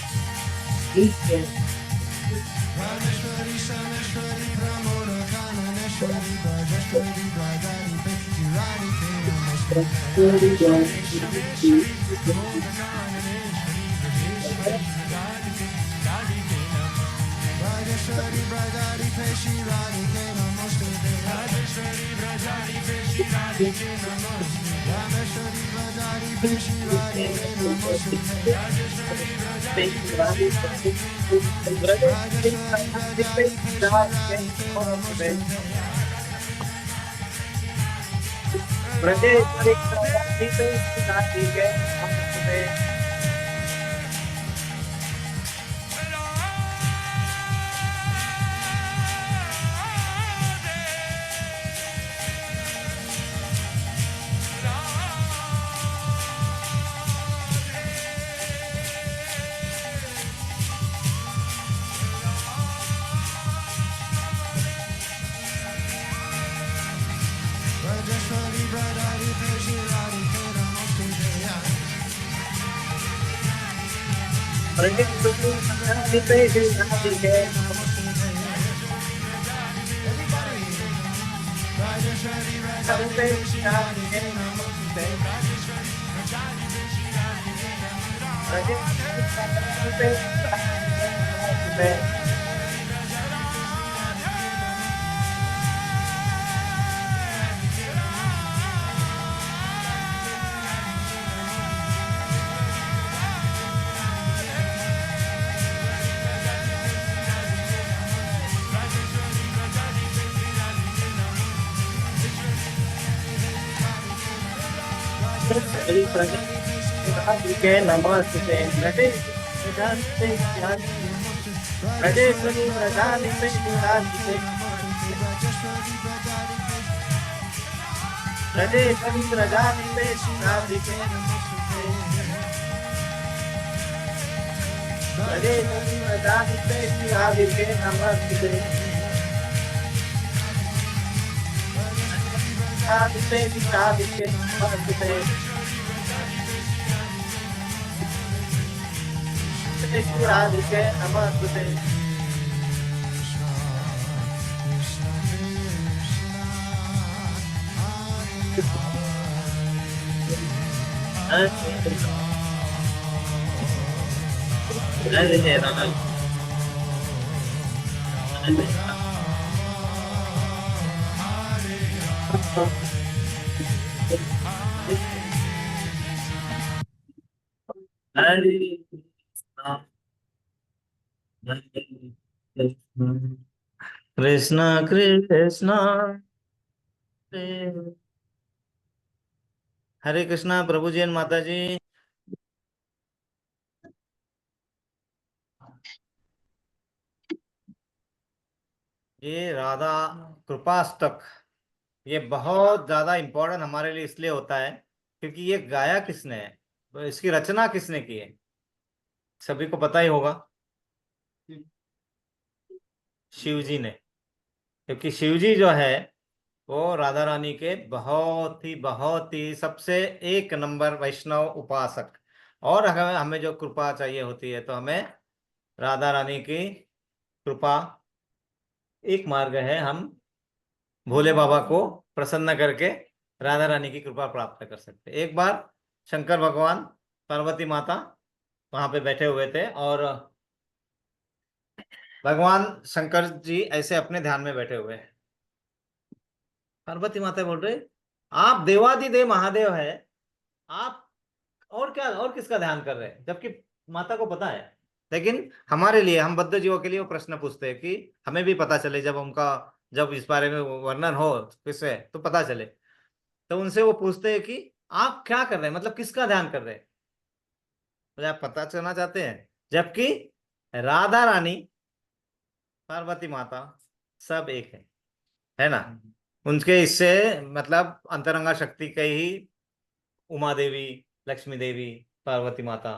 के नमस्ते राजेश्वरी राधानिते राधिते राजेश्वरी राधानिते राधिते राजेश्वरी राधानिते राधिते नमस्ते राधिते राधिते नमस्ते राधिके नमस्ते हरे राम हरे राम कृष्ण कृष्ण हरे हरे कृष्णा प्रभु जी एंड माता जी। ये राधा कृपाष्टक ये बहुत ज्यादा इम्पोर्टेंट हमारे लिए इसलिए होता है क्योंकि ये गाया किसने है, तो इसकी रचना किसने की है सभी को पता ही होगा, शिव जी ने। क्योंकि शिव जी जो है वो राधा रानी के बहुत ही सबसे एक नंबर वैष्णव उपासक। और हमें हमें जो कृपा चाहिए होती है तो हमें राधा रानी की कृपा एक मार्ग है, हम भोले बाबा को प्रसन्न करके राधा रानी की कृपा प्राप्त कर सकते हैं। एक बार शंकर भगवान पार्वती माता वहां पे बैठे हुए थे और भगवान शंकर जी ऐसे अपने ध्यान में बैठे हुए हैं। पार्वती माता बोल रहे आप देवादिदेव महादेव है, आप और क्या और किसका ध्यान कर रहे हैं, जबकि माता को पता है। लेकिन हमारे लिए हम बद्ध जीवों के लिए वो प्रश्न पूछते हैं कि हमें भी पता चले, जब इस बारे में वर्णन हो किससे तो पता चले। तो उनसे वो पूछते हैं कि आप क्या कर रहे हैं, मतलब किसका ध्यान कर रहे हैं, तो आप पता चलना चाहते हैं। जबकि राधा रानी पार्वती माता सब एक है ना। उनके इससे मतलब अंतरंगा शक्ति के ही उमा देवी, लक्ष्मी देवी, पार्वती माता।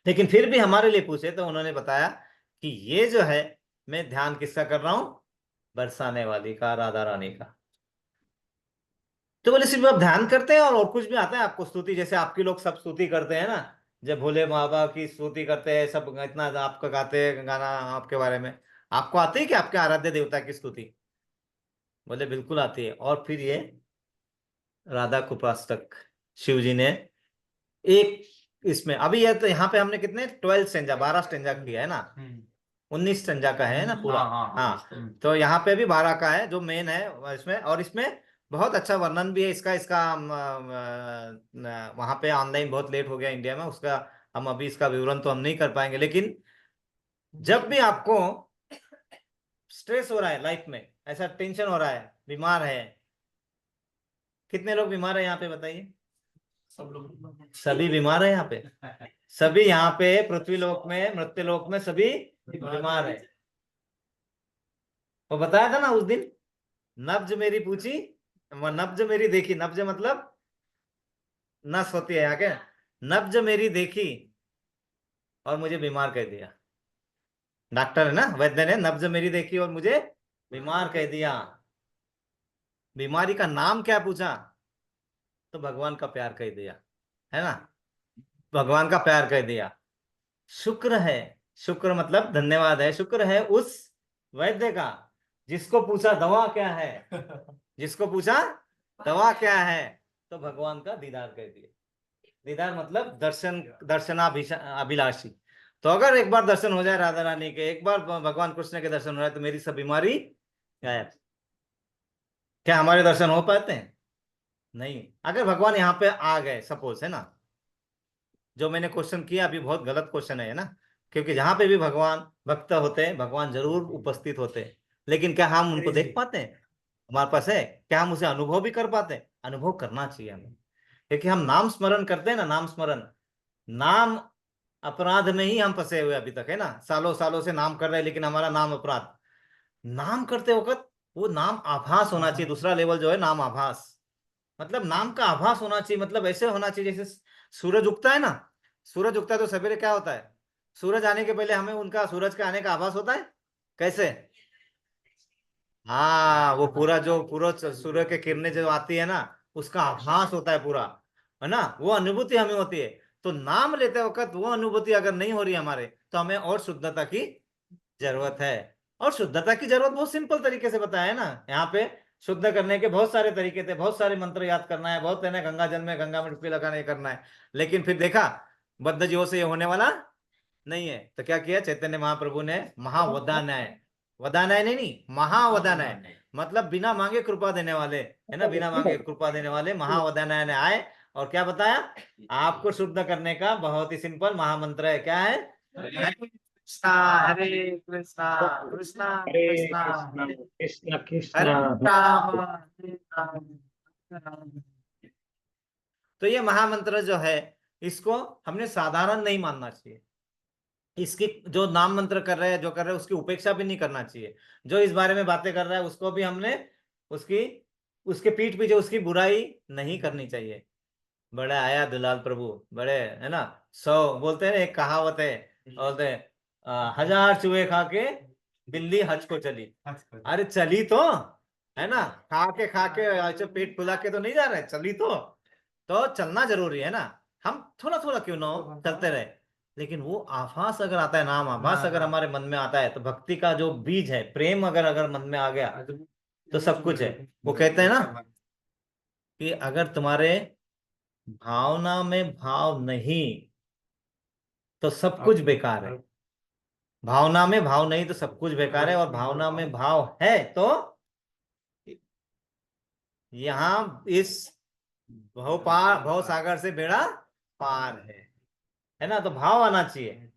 लेकिन फिर भी हमारे लिए पूछे तो उन्होंने बताया कि ये जो है मैं ध्यान किसका कर रहा हूं, बरसाने वाली का, राधा रानी का। तो बोले सिर्फ आप ध्यान करते हैं और कुछ भी आता है आपको स्तुति, जैसे आपके लोग सब स्तुति करते हैं ना, जब भोले बाबा की स्तुति करते हैं सब, इतना आपका गाते हैं गाना आपके बारे में, आपको आती है कि आपके आराध्य देवता की स्तुति? बोले बिल्कुल आती है। और फिर ये राधा कुपाष्टक शिव जी ने एक इसमें अभी ये तो यहाँ पे हमने कितने 12 स्टेंजा 12 स्टेंजा किया है ना, 19 स्टेंजा का है ना पूरा। हाँ तो यहाँ पे भी 12 का है जो मेन है इसमें। और इसमें बहुत अच्छा वर्णन भी है इसका वहां पे ऑनलाइन बहुत लेट हो गया इंडिया में उसका, हम अभी इसका विवरण तो हम नहीं कर पाएंगे। लेकिन जब भी आपको स्ट्रेस हो रहा है लाइफ में, ऐसा टेंशन हो रहा है, बीमार है, कितने लोग बीमार है यहाँ पे बताइए? सब लोग, सभी बीमार है यहाँ पे, सभी यहाँ पे पृथ्वी लोक में मृत्यु लोक में सभी बीमार है। वो बताया था ना उस दिन, नब्ज मेरी पूछी नब्ज मेरी देखी, नब्ज मतलब नस होती है यहाँ के, नब्ज मेरी देखी और मुझे बीमार कह दिया। डॉक्टर है ना, वैद्य ने नब्ज मेरी देखी और मुझे बीमार कह दिया। बीमारी का नाम क्या पूछा तो भगवान का प्यार कह दिया, है ना, भगवान का प्यार कह दिया। शुक्र है, शुक्र मतलब धन्यवाद है, शुक्र है उस वैद्य का जिसको पूछा दवा क्या है, जिसको पूछा दवा क्या है तो भगवान का दीदार कर दिया। दीदार मतलब अभिलाषी। तो अगर एक बार दर्शन हो जाए राधा रानी के, एक बार भगवान कृष्ण के दर्शन हो जाए तो मेरी सब बीमारी गायब। क्या हमारे दर्शन हो पाते हैं? नहीं। अगर भगवान यहाँ पे आ गए सपोज, है ना, जो मैंने क्वेश्चन किया अभी बहुत गलत क्वेश्चन है ना, क्योंकि जहां पे भी भगवान भक्त होते हैं भगवान जरूर उपस्थित होते हैं। लेकिन क्या हम उनको देख पाते हैं? हमारे पास है क्या हम उसे अनुभव भी कर पाते हैं? अनुभव करना चाहिए हमें, क्योंकि हम नाम स्मरण करते हैं ना, नाम स्मरण, नाम अपराध में ही हम फंसे हुए अभी तक, है ना, सालों सालों से नाम कर रहे हैं लेकिन हमारा नाम अपराध। नाम करते वक्त वो नाम आभास होना चाहिए, दूसरा लेवल जो है नाम आभास, मतलब नाम का आभास होना चाहिए, मतलब ऐसे होना चाहिए जैसे सूरज उगता है ना, सूरज उगता है तो सवेरे क्या होता है, सूरज आने के पहले हमें उनका सूरज के आने का आभास होता है। कैसे? हाँ, वो पूरा जो पूरा सूर्य के किरणें जो आती है ना उसका आभास होता है पूरा, है ना, वो अनुभूति हमें होती है। तो नाम लेते वक्त वो अनुभूति अगर नहीं हो रही हमारे तो हमें और शुद्धता की जरूरत है। और शुद्धता की जरूरत बहुत सिंपल तरीके से बताया है ना यहाँ पे, शुद्ध करने के बहुत सारे तरीके थे, बहुत सारे मंत्र याद करना है, बहुत है ना, गंगा जल में गंगा में डुबकी लगाना, ये करना है। लेकिन फिर देखा बद्ध जीवों से ये होने वाला नहीं है, तो क्या किया चैतन्य महाप्रभु ने? महावदान्याय, वदान्याय नहीं, महावदान्याय, मतलब बिना मांगे कृपा देने वाले, है ना, बिना मांगे कृपा देने वाले महावदान्याय ने आए और क्या बताया? आपको शुद्ध करने का बहुत ही सिंपल महामंत्र है। क्या है? हरे कृष्णा हरे कृष्णा कृष्णा हरे कृष्णा कृष्ण कृष्ण कृष्ण हरे राम हरे राम। तो ये महामंत्र जो है, इसको हमने साधारण नहीं मानना चाहिए। इसकी जो नाम मंत्र कर रहे हैं, जो कर रहे हैं, उसकी उपेक्षा भी नहीं करना चाहिए। जो इस बारे में बातें कर रहा है उसको भी हमने उसकी उसके पीठ पीछे उसकी बुराई नहीं करनी चाहिए। बड़े आया दुलाल प्रभु, बड़े, है ना, 100 बोलते हैं ना, एक कहावत है, बोलते हैं 1000 चूहे खा के बिल्ली हज को चली। अरे चली तो, है ना, खा के ऐसे पेट फुला के तो नहीं जा रहे, चली तो चलना जरूरी है ना। हम थोड़ा थोड़ा क्यों ना हो, चलते रहे। लेकिन वो आभास अगर आता है, नाम आभास अगर हमारे मन में आता है, तो भक्ति का जो बीज है, प्रेम अगर अगर मन में आ गया, तो सब कुछ है। वो कहते हैं ना कि अगर तुम्हारे भावना में भाव नहीं तो सब कुछ बेकार है। भावना में भाव नहीं तो सब कुछ बेकार है, और भावना में भाव है तो यहाँ इस भव सागर से बेड़ा पार है ना। तो भाव आना चाहिए।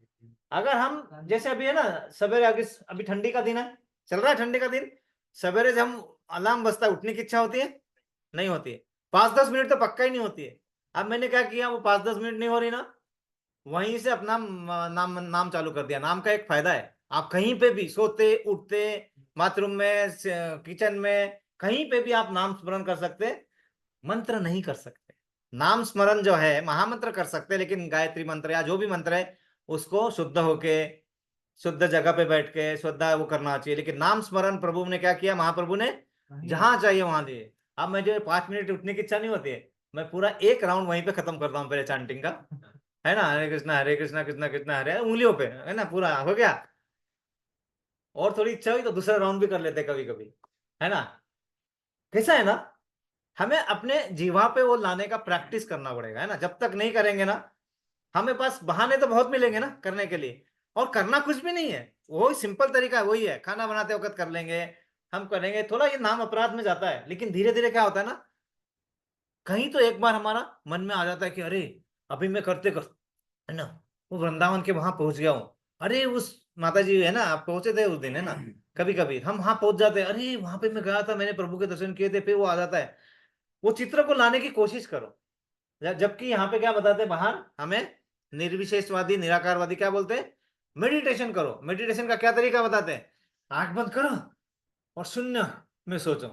अगर हम जैसे अभी है ना, सवेरे आगे, अभी ठंडी का दिन है, चल रहा है ठंडी का दिन, सवेरे जब हम अलार्म बजता है, उठने की इच्छा होती है? नहीं होती है। 5-10 मिनट तो पक्का ही नहीं होती है। अब मैंने क्या किया, वो 5-10 मिनट नहीं हो रही ना, वहीं से अपना नाम नाम चालू कर दिया। नाम का एक फायदा है, आप कहीं पे भी सोते उठते, बाथरूम में, किचन में, कहीं पे भी आप नाम स्मरण कर सकते, मंत्र नहीं कर सकते। नाम स्मरण जो है महामंत्र कर सकते, लेकिन गायत्री मंत्र या जो भी मंत्र है उसको शुद्ध होके, शुद्ध जगह पे बैठ के शुद्ध वो करना चाहिए। लेकिन नाम स्मरण प्रभु ने क्या किया, महाप्रभु ने जहां चाहिए वहां दिए। अब मुझे 5 मिनट उठने की इच्छा नहीं होती है, मैं पूरा एक राउंड वहीं पे खत्म करता हूँ पहले चैंटिंग का, है ना, हरे कृष्णा कृष्णा कृष्णा हरे, उंगलियों पे, है ना, पूरा हो गया। और थोड़ी इच्छा हुई तो दूसरा राउंड भी कर लेते कभी कभी, है ना। कैसा है ना, हमें अपने जीवा पे वो लाने का प्रैक्टिस करना पड़ेगा, है ना। जब तक नहीं करेंगे ना, हमें पास बहाने तो बहुत मिलेंगे ना करने के लिए, और करना कुछ भी नहीं है। वही सिंपल तरीका है, वही है, खाना बनाते वक्त कर लेंगे, हम करेंगे। थोड़ा ये नाम अपराध में जाता है, लेकिन धीरे धीरे क्या होता है ना, कहीं तो एक बार हमारा मन में आ जाता है कि अरे अभी मैं करते कर, है ना, वो वृंदावन के वहां पहुंच गया हूँ। अरे उस माता जी, है ना, आप पहुंचे थे उस दिन, है ना, कभी कभी हम वहां पहुंच जाते हैं, अरे वहां पे मैं गया था, मैंने प्रभु के दर्शन किए थे, फिर वो आ जाता है। वो चित्र को लाने की कोशिश करो। जबकि यहाँ पे क्या बताते हैं बाहर हमें, निर्विशेषवादी निराकारवादी क्या बोलते हैं, मेडिटेशन करो। मेडिटेशन का क्या तरीका बताते हैं, आंख बंद करो और शून्य में सोचो।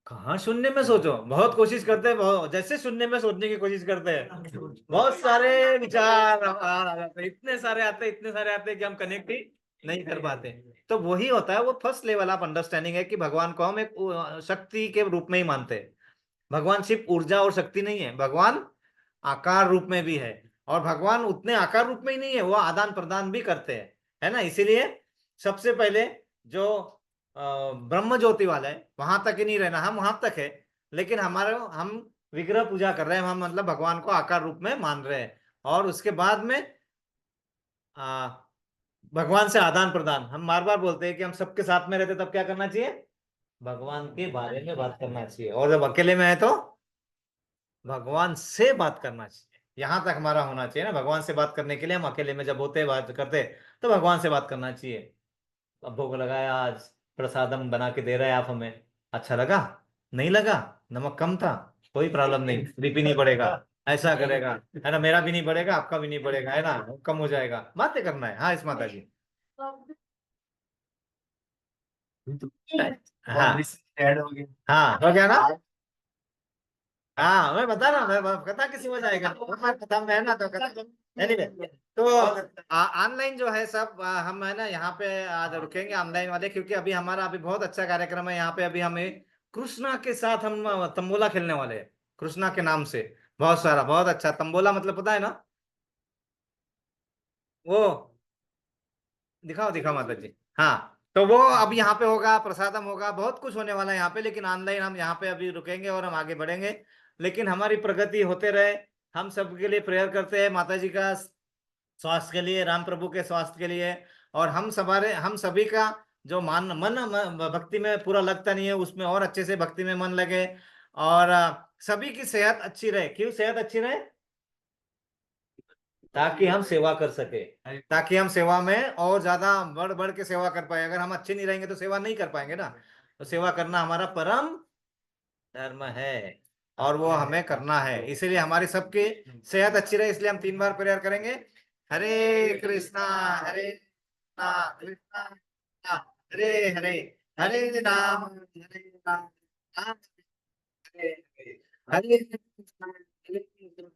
कहाँ शून्य में सोचो, बहुत कोशिश करते हैं, बहुत जैसे शून्य में सोचने की कोशिश करते हैं, बहुत सारे विचार आ जाते हैं, इतने सारे आते हैं, इतने सारे आते हैं कि हम कनेक्ट ही नहीं कर पाते। तो वही होता है, वो फर्स्ट लेवल ऑफ अंडरस्टैंडिंग है कि भगवान को हम एक शक्ति के रूप में ही मानते हैं। भगवान सिर्फ ऊर्जा और शक्ति नहीं है, भगवान आकार रूप में भी है। और भगवान उतने आकार रूप में ही नहीं है, वो आदान प्रदान भी करते हैं, है ना। इसीलिए सबसे पहले जो ब्रह्म ज्योति वाला है वहां तक ही नहीं रहना, हम वहां तक है, लेकिन हमारे हम विग्रह पूजा कर रहे हैं, हम मतलब भगवान को आकार रूप में मान रहे हैं। और उसके बाद में आ, भगवान से आदान प्रदान, हम बार बार बोलते हैं कि हम सबके साथ में रहते, तब क्या करना चाहिए, भगवान के बारे में बात करना चाहिए। और जब अकेले में है तो भगवान से बात करना चाहिए। यहां तक हमारा होना चाहिए ना, भगवान से बात करने के लिए हम अकेले में जब होते बात करते, तो भगवान से बात करना चाहिए। अब भोग लगाया, आज प्रसादम बना के दे रहे हैं आप हमें, अच्छा लगा, नहीं लगा, नमक कम था, कोई प्रॉब्लम नहीं, बीपी नहीं बढ़ेगा, ऐसा करेगा, है ना, मेरा भी नहीं बढ़ेगा, आपका भी नहीं बढ़ेगा, है ना, कम हो जाएगा, बातें करना है। हाँ इस माता जी, हाँ हाँ, हो गया ना। हाँ मैं बता रहा हूँ, मैं पता किसी हो जाएगा, मैं पता मैं ना तो एनीवे। तो ऑनलाइन जो है सब हम है ना यहाँ पे आज रुकेंगे ऑनलाइन वाले, क्योंकि अभी हमारा अभी बहुत अच्छा कार्यक्रम है यहाँ पे। अभी हमें कृष्णा के साथ हम तंबोला खेलने वाले हैं, कृष्णा के नाम से। बहुत सारा, बहुत अच्छा तंबोला, मतलब पता है ना वो, दिखाओ दिखाओ माता जी। हाँ तो वो अब यहाँ पे होगा, प्रसादम होगा, बहुत कुछ होने वाला है यहाँ पे, लेकिन ऑनलाइन हम यहाँ पे अभी रुकेंगे और हम आगे बढ़ेंगे। लेकिन हमारी प्रगति होते रहे। हम सबके लिए प्रेयर करते हैं, माता जी का स्वास्थ्य के लिए, राम प्रभु के स्वास्थ्य के लिए। और हम सभी का जो भक्ति में पूरा लगता नहीं है, उसमें और अच्छे से भक्ति में मन लगे। और सभी की सेहत अच्छी रहे। क्यों सेहत अच्छी रहे? ताकि हम सेवा कर सके, ताकि हम सेवा में और ज्यादा बढ़ बढ़ के सेवा कर पाए। अगर हम अच्छे नहीं रहेंगे तो सेवा नहीं कर पाएंगे ना। तो सेवा करना हमारा परम धर्म है और वो हमें करना है। इसीलिए हमारी सबकी सेहत अच्छी रहे, इसलिए हम 3 बार प्रेयर करेंगे। हरे कृष्णा, हरे कृष्णा, कृष्णा कृष्णा, हरे हरे, हरे राम, हरे राम, राम हरे हरे, हरे कृष्णा, हरे कृष्णा,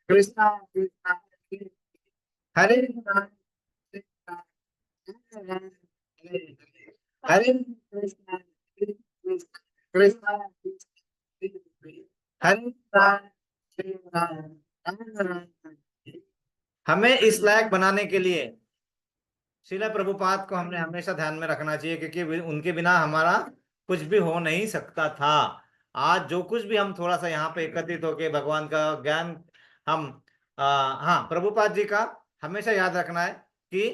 कृष्णा कृष्णा, हरे राम, हरे राम, राम राम, हरे हरे, हरे कृष्णा, हरे कृष्णा, कृष्णा कृष्णा, हरे राम, हरे राम, राम राम। हमें इस लायक बनाने के लिए श्रील प्रभुपाद को हमने हमेशा ध्यान में रखना चाहिए, क्योंकि उनके बिना हमारा कुछ भी हो नहीं सकता था। आज जो कुछ भी हम थोड़ा सा यहाँ पे एकत्रित होके भगवान का ज्ञान हम हाँ, प्रभुपाद जी का हमेशा याद रखना है कि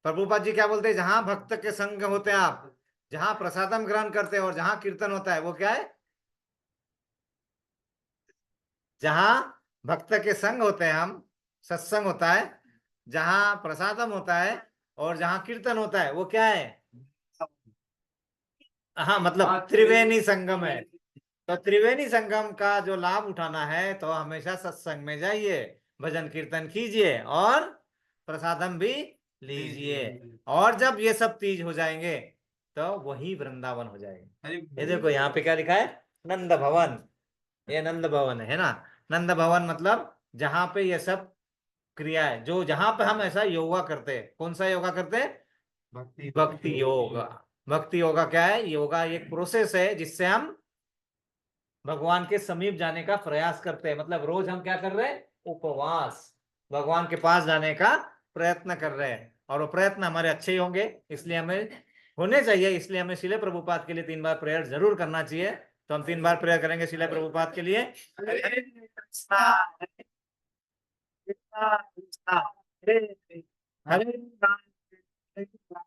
प्रभुपाद जी क्या बोलते हैं, जहां भक्त के संग होते हैं आप, जहां प्रसादम ग्रहण करते हैं और जहां कीर्तन होता है, वो क्या है? जहां भक्त के संग होते हैं हम, सत्संग होता है, जहां प्रसादम होता है और जहां कीर्तन होता है, वो क्या है? हाँ, मतलब त्रिवेणी संगम है। तो त्रिवेणी संगम का जो लाभ उठाना है तो हमेशा सत्संग में जाइए, भजन कीर्तन कीजिए और प्रसादम भी लीजिए। और जब ये सब चीज हो जाएंगे तो वही वृंदावन हो जाएगा। ये देखो यहाँ पे क्या लिखा है, नंद भवन। ये नंद भवन है ना। नंद भवन मतलब जहां पे ये सब क्रिया है, जो जहां पे हम ऐसा योगा करते हैं। कौन सा योगा करते हैं? भक्ति योगा। भक्ति योगा क्या है? योगा एक प्रोसेस है जिससे हम भगवान के समीप जाने का प्रयास करते हैं। मतलब रोज हम क्या कर रहे हैं? उपवास, भगवान के पास जाने का प्रयत्न कर रहे हैं। और वो प्रयत्न हमारे अच्छे ही होंगे, इसलिए हमें होने चाहिए। इसलिए हमें शिले प्रभुपाद के लिए 3 बार प्रेयर जरूर करना चाहिए। तो हम 3 बार प्रेयर करेंगे शिले प्रभुपाद के लिए। हरे कृष्णा, हरे कृष्णा, कृष्णा हरे हरे, हरे राम, हरे राम,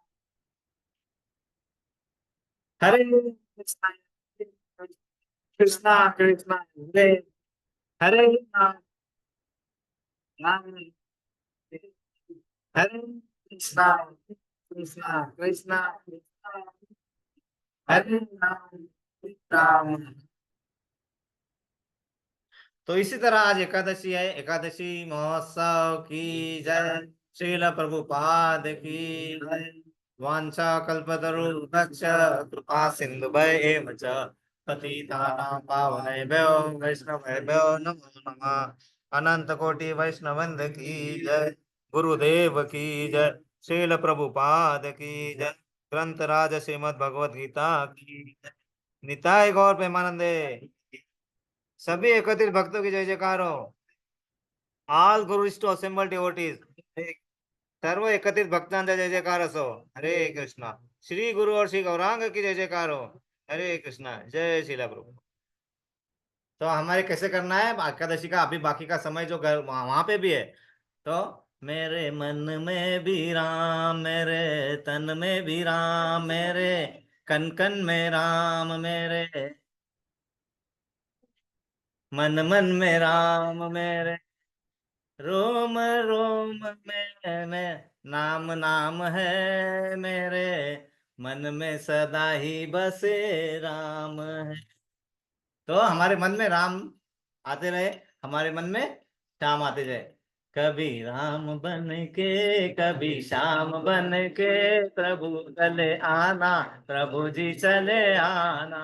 हरे कृष्णा, कृष्णा कृष्णा, हरे हरे राम, राम हरे कृष्णा, कृष्णा कृष्णा, हरे राम, राम। तो इसी तरह आज एकादशी है। एकादशी महोत्सव की जय। श्रील प्रभुपाद की जय। वांछा कल्पतरुभ्यश्च कृपा सिन्धुभ्य एव च पतितानां पावनेभ्यो वैष्णवेभ्यो नमो नमः। अनंत कोटि वैष्णवंद की जय। गुरुदेव की जय। श्रील प्रभुपाद की जय। ग्रंथ राज श्रीमद् भगवद गीता की जय। निताय गौर प्रेमानंदे। सभी एकत्रित भक्तों की जय जयकार हो। All gurus to assemble devotees, सर्व एकत्रित भक्तांचा जय जयकार असो। हरे कृष्णा। श्री गुरु और श्री गौरांग की जय जयकार हो। हरे कृष्णा, जय श्रीला प्रभु। तो हमारे कैसे करना है एकादशी का? अभी बाकी का समय जो घर वहां पे भी है। तो मेरे मन में भी राम, मेरे तन में भी राम, मेरे कन कन में राम, मेरे मन मन में राम, मेरे रोम रोम में नाम नाम है, मेरे मन में सदा ही बसे राम है। तो हमारे मन में राम आते रहे, हमारे मन में श्याम आते जाए। कभी राम बन के, कभी श्याम बन के, प्रभु चले आना, प्रभु जी चले आना।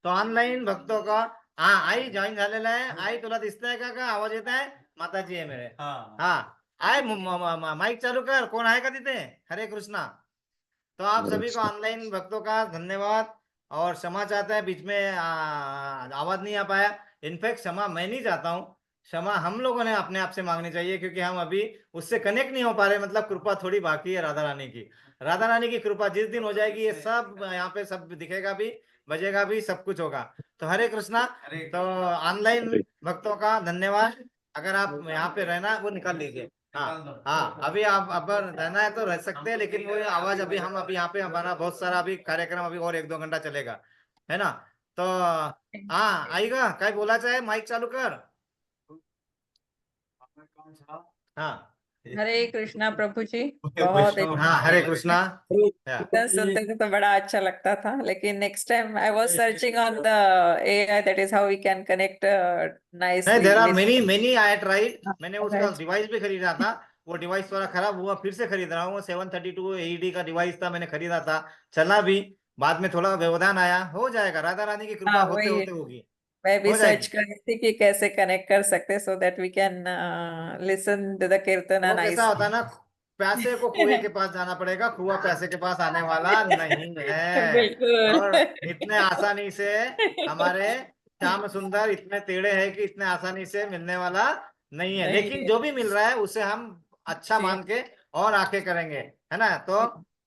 तो ऑनलाईन भक्तों का आई जॉईन झालेला आहे। आई तुला दिसतंय का आवाज येत आहे? माताजी आहे मेरे। हाँ आय माइक चालू कर, कौन आहे का तिथे? हरे कृष्णा। तो आप सभी को ऑनलाइन भक्तों का धन्यवाद और क्षमा चाहता है, बीच में आवाज नहीं आ पाया। इनफैक्ट क्षमा मैं नहीं चाहता हूँ, क्षमा हम लोगों ने अपने आप से मांगनी चाहिए, क्योंकि हम अभी उससे कनेक्ट नहीं हो पा रहे। मतलब कृपा थोड़ी बाकी है राधा रानी की। राधा रानी की कृपा जिस दिन हो जाएगी, ये सब यहाँ पे सब दिखेगा भी, बजेगा भी, सब कुछ होगा। तो हरे कृष्णा। तो ऑनलाइन भक्तों का धन्यवाद। अगर आप यहाँ पे रहना, वो निकाल लीजिए। हाँ हाँ, अभी आप अब रहना है तो रह सकते हैं, लेकिन वो आवाज अभी हम अभी यहाँ पे हमारा बहुत सारा अभी कार्यक्रम अभी और 1-2 घंटा चलेगा, है ना। तो हाँ आएगा, काय बोला चाहे, माइक चालू कर। हाँ हरे कृष्णा प्रभु जी। बहुत हाँ, हरे कृष्णा। इतना सुनते थे तो बड़ा अच्छा लगता था, लेकिन next time I was searching on the AI, that is how we can connect नहीं, nicely there are with. Many I tried. मैंने उसका डिवाइस भी खरीदा था, वो डिवाइस थोड़ा खराब हुआ, फिर से खरीद रहा हूँ। 732 AED का डिवाइस था, मैंने खरीदा था, चला भी। बाद में थोड़ा व्यवधान आया, हो जाएगा, राधा रानी की कृपा हाँ होते वही, होते होगी, मैं भी हो सर्च जाएगी। कर रही थी कि कैसे कनेक्ट कर सकते, so that we can listen to the kirtan वो कैसा होता नाइसली। है ना, प्यासे को कुएं के पास जाना पड़ेगा, कुआं प्यासे के पास आने वाला नहीं है। बिल्कुल। और इतने आसानी से हमारे श्याम सुंदर इतने टेढ़े हैं कि इतने आसानी से मिलने वाला नहीं है। नहीं लेकिन है जो भी मिल रहा है उसे हम अच्छा जी। मान के और आके करेंगे, है ना। तो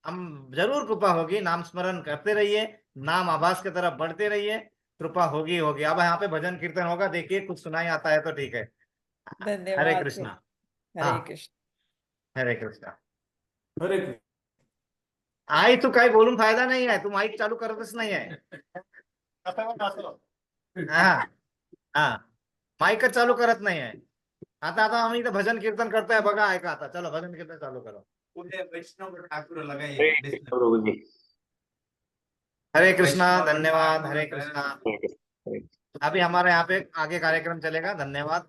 हम जरूर कृपा होगी, नाम स्मरण करते रहिए, नाम आभास की तरफ बढ़ते रहिए, कृपा होगी होगी। अब यहाँ पे भजन कीर्तन होगा, देखिए कुछ सुनाई आता है तो ठीक है। हरे धन्यवाद कृष्णा। प्रभु। हरे हाँ, कृष्ण। हरे कृष्णा। हरे कृष्ण। आई तू काही बोलून फायदा नाही आहे, तू माईक चालू करतच नाही आहे. हा हा, माईकच चालू करत नाही आहे. आता आता आम्ही इथं भजन कीर्तन करतोय बघा, ऐका आता, चलो भजन कीर्तन चालू करो. वैष्णव ठाकुर लगाइए. प्रभु जी। हरे कृष्णा, धन्यवाद, हरे कृष्णा। हरे कृष्ण। अभी हमारे यहाँ पे आगे कार्यक्रम चलेगा, धन्यवाद।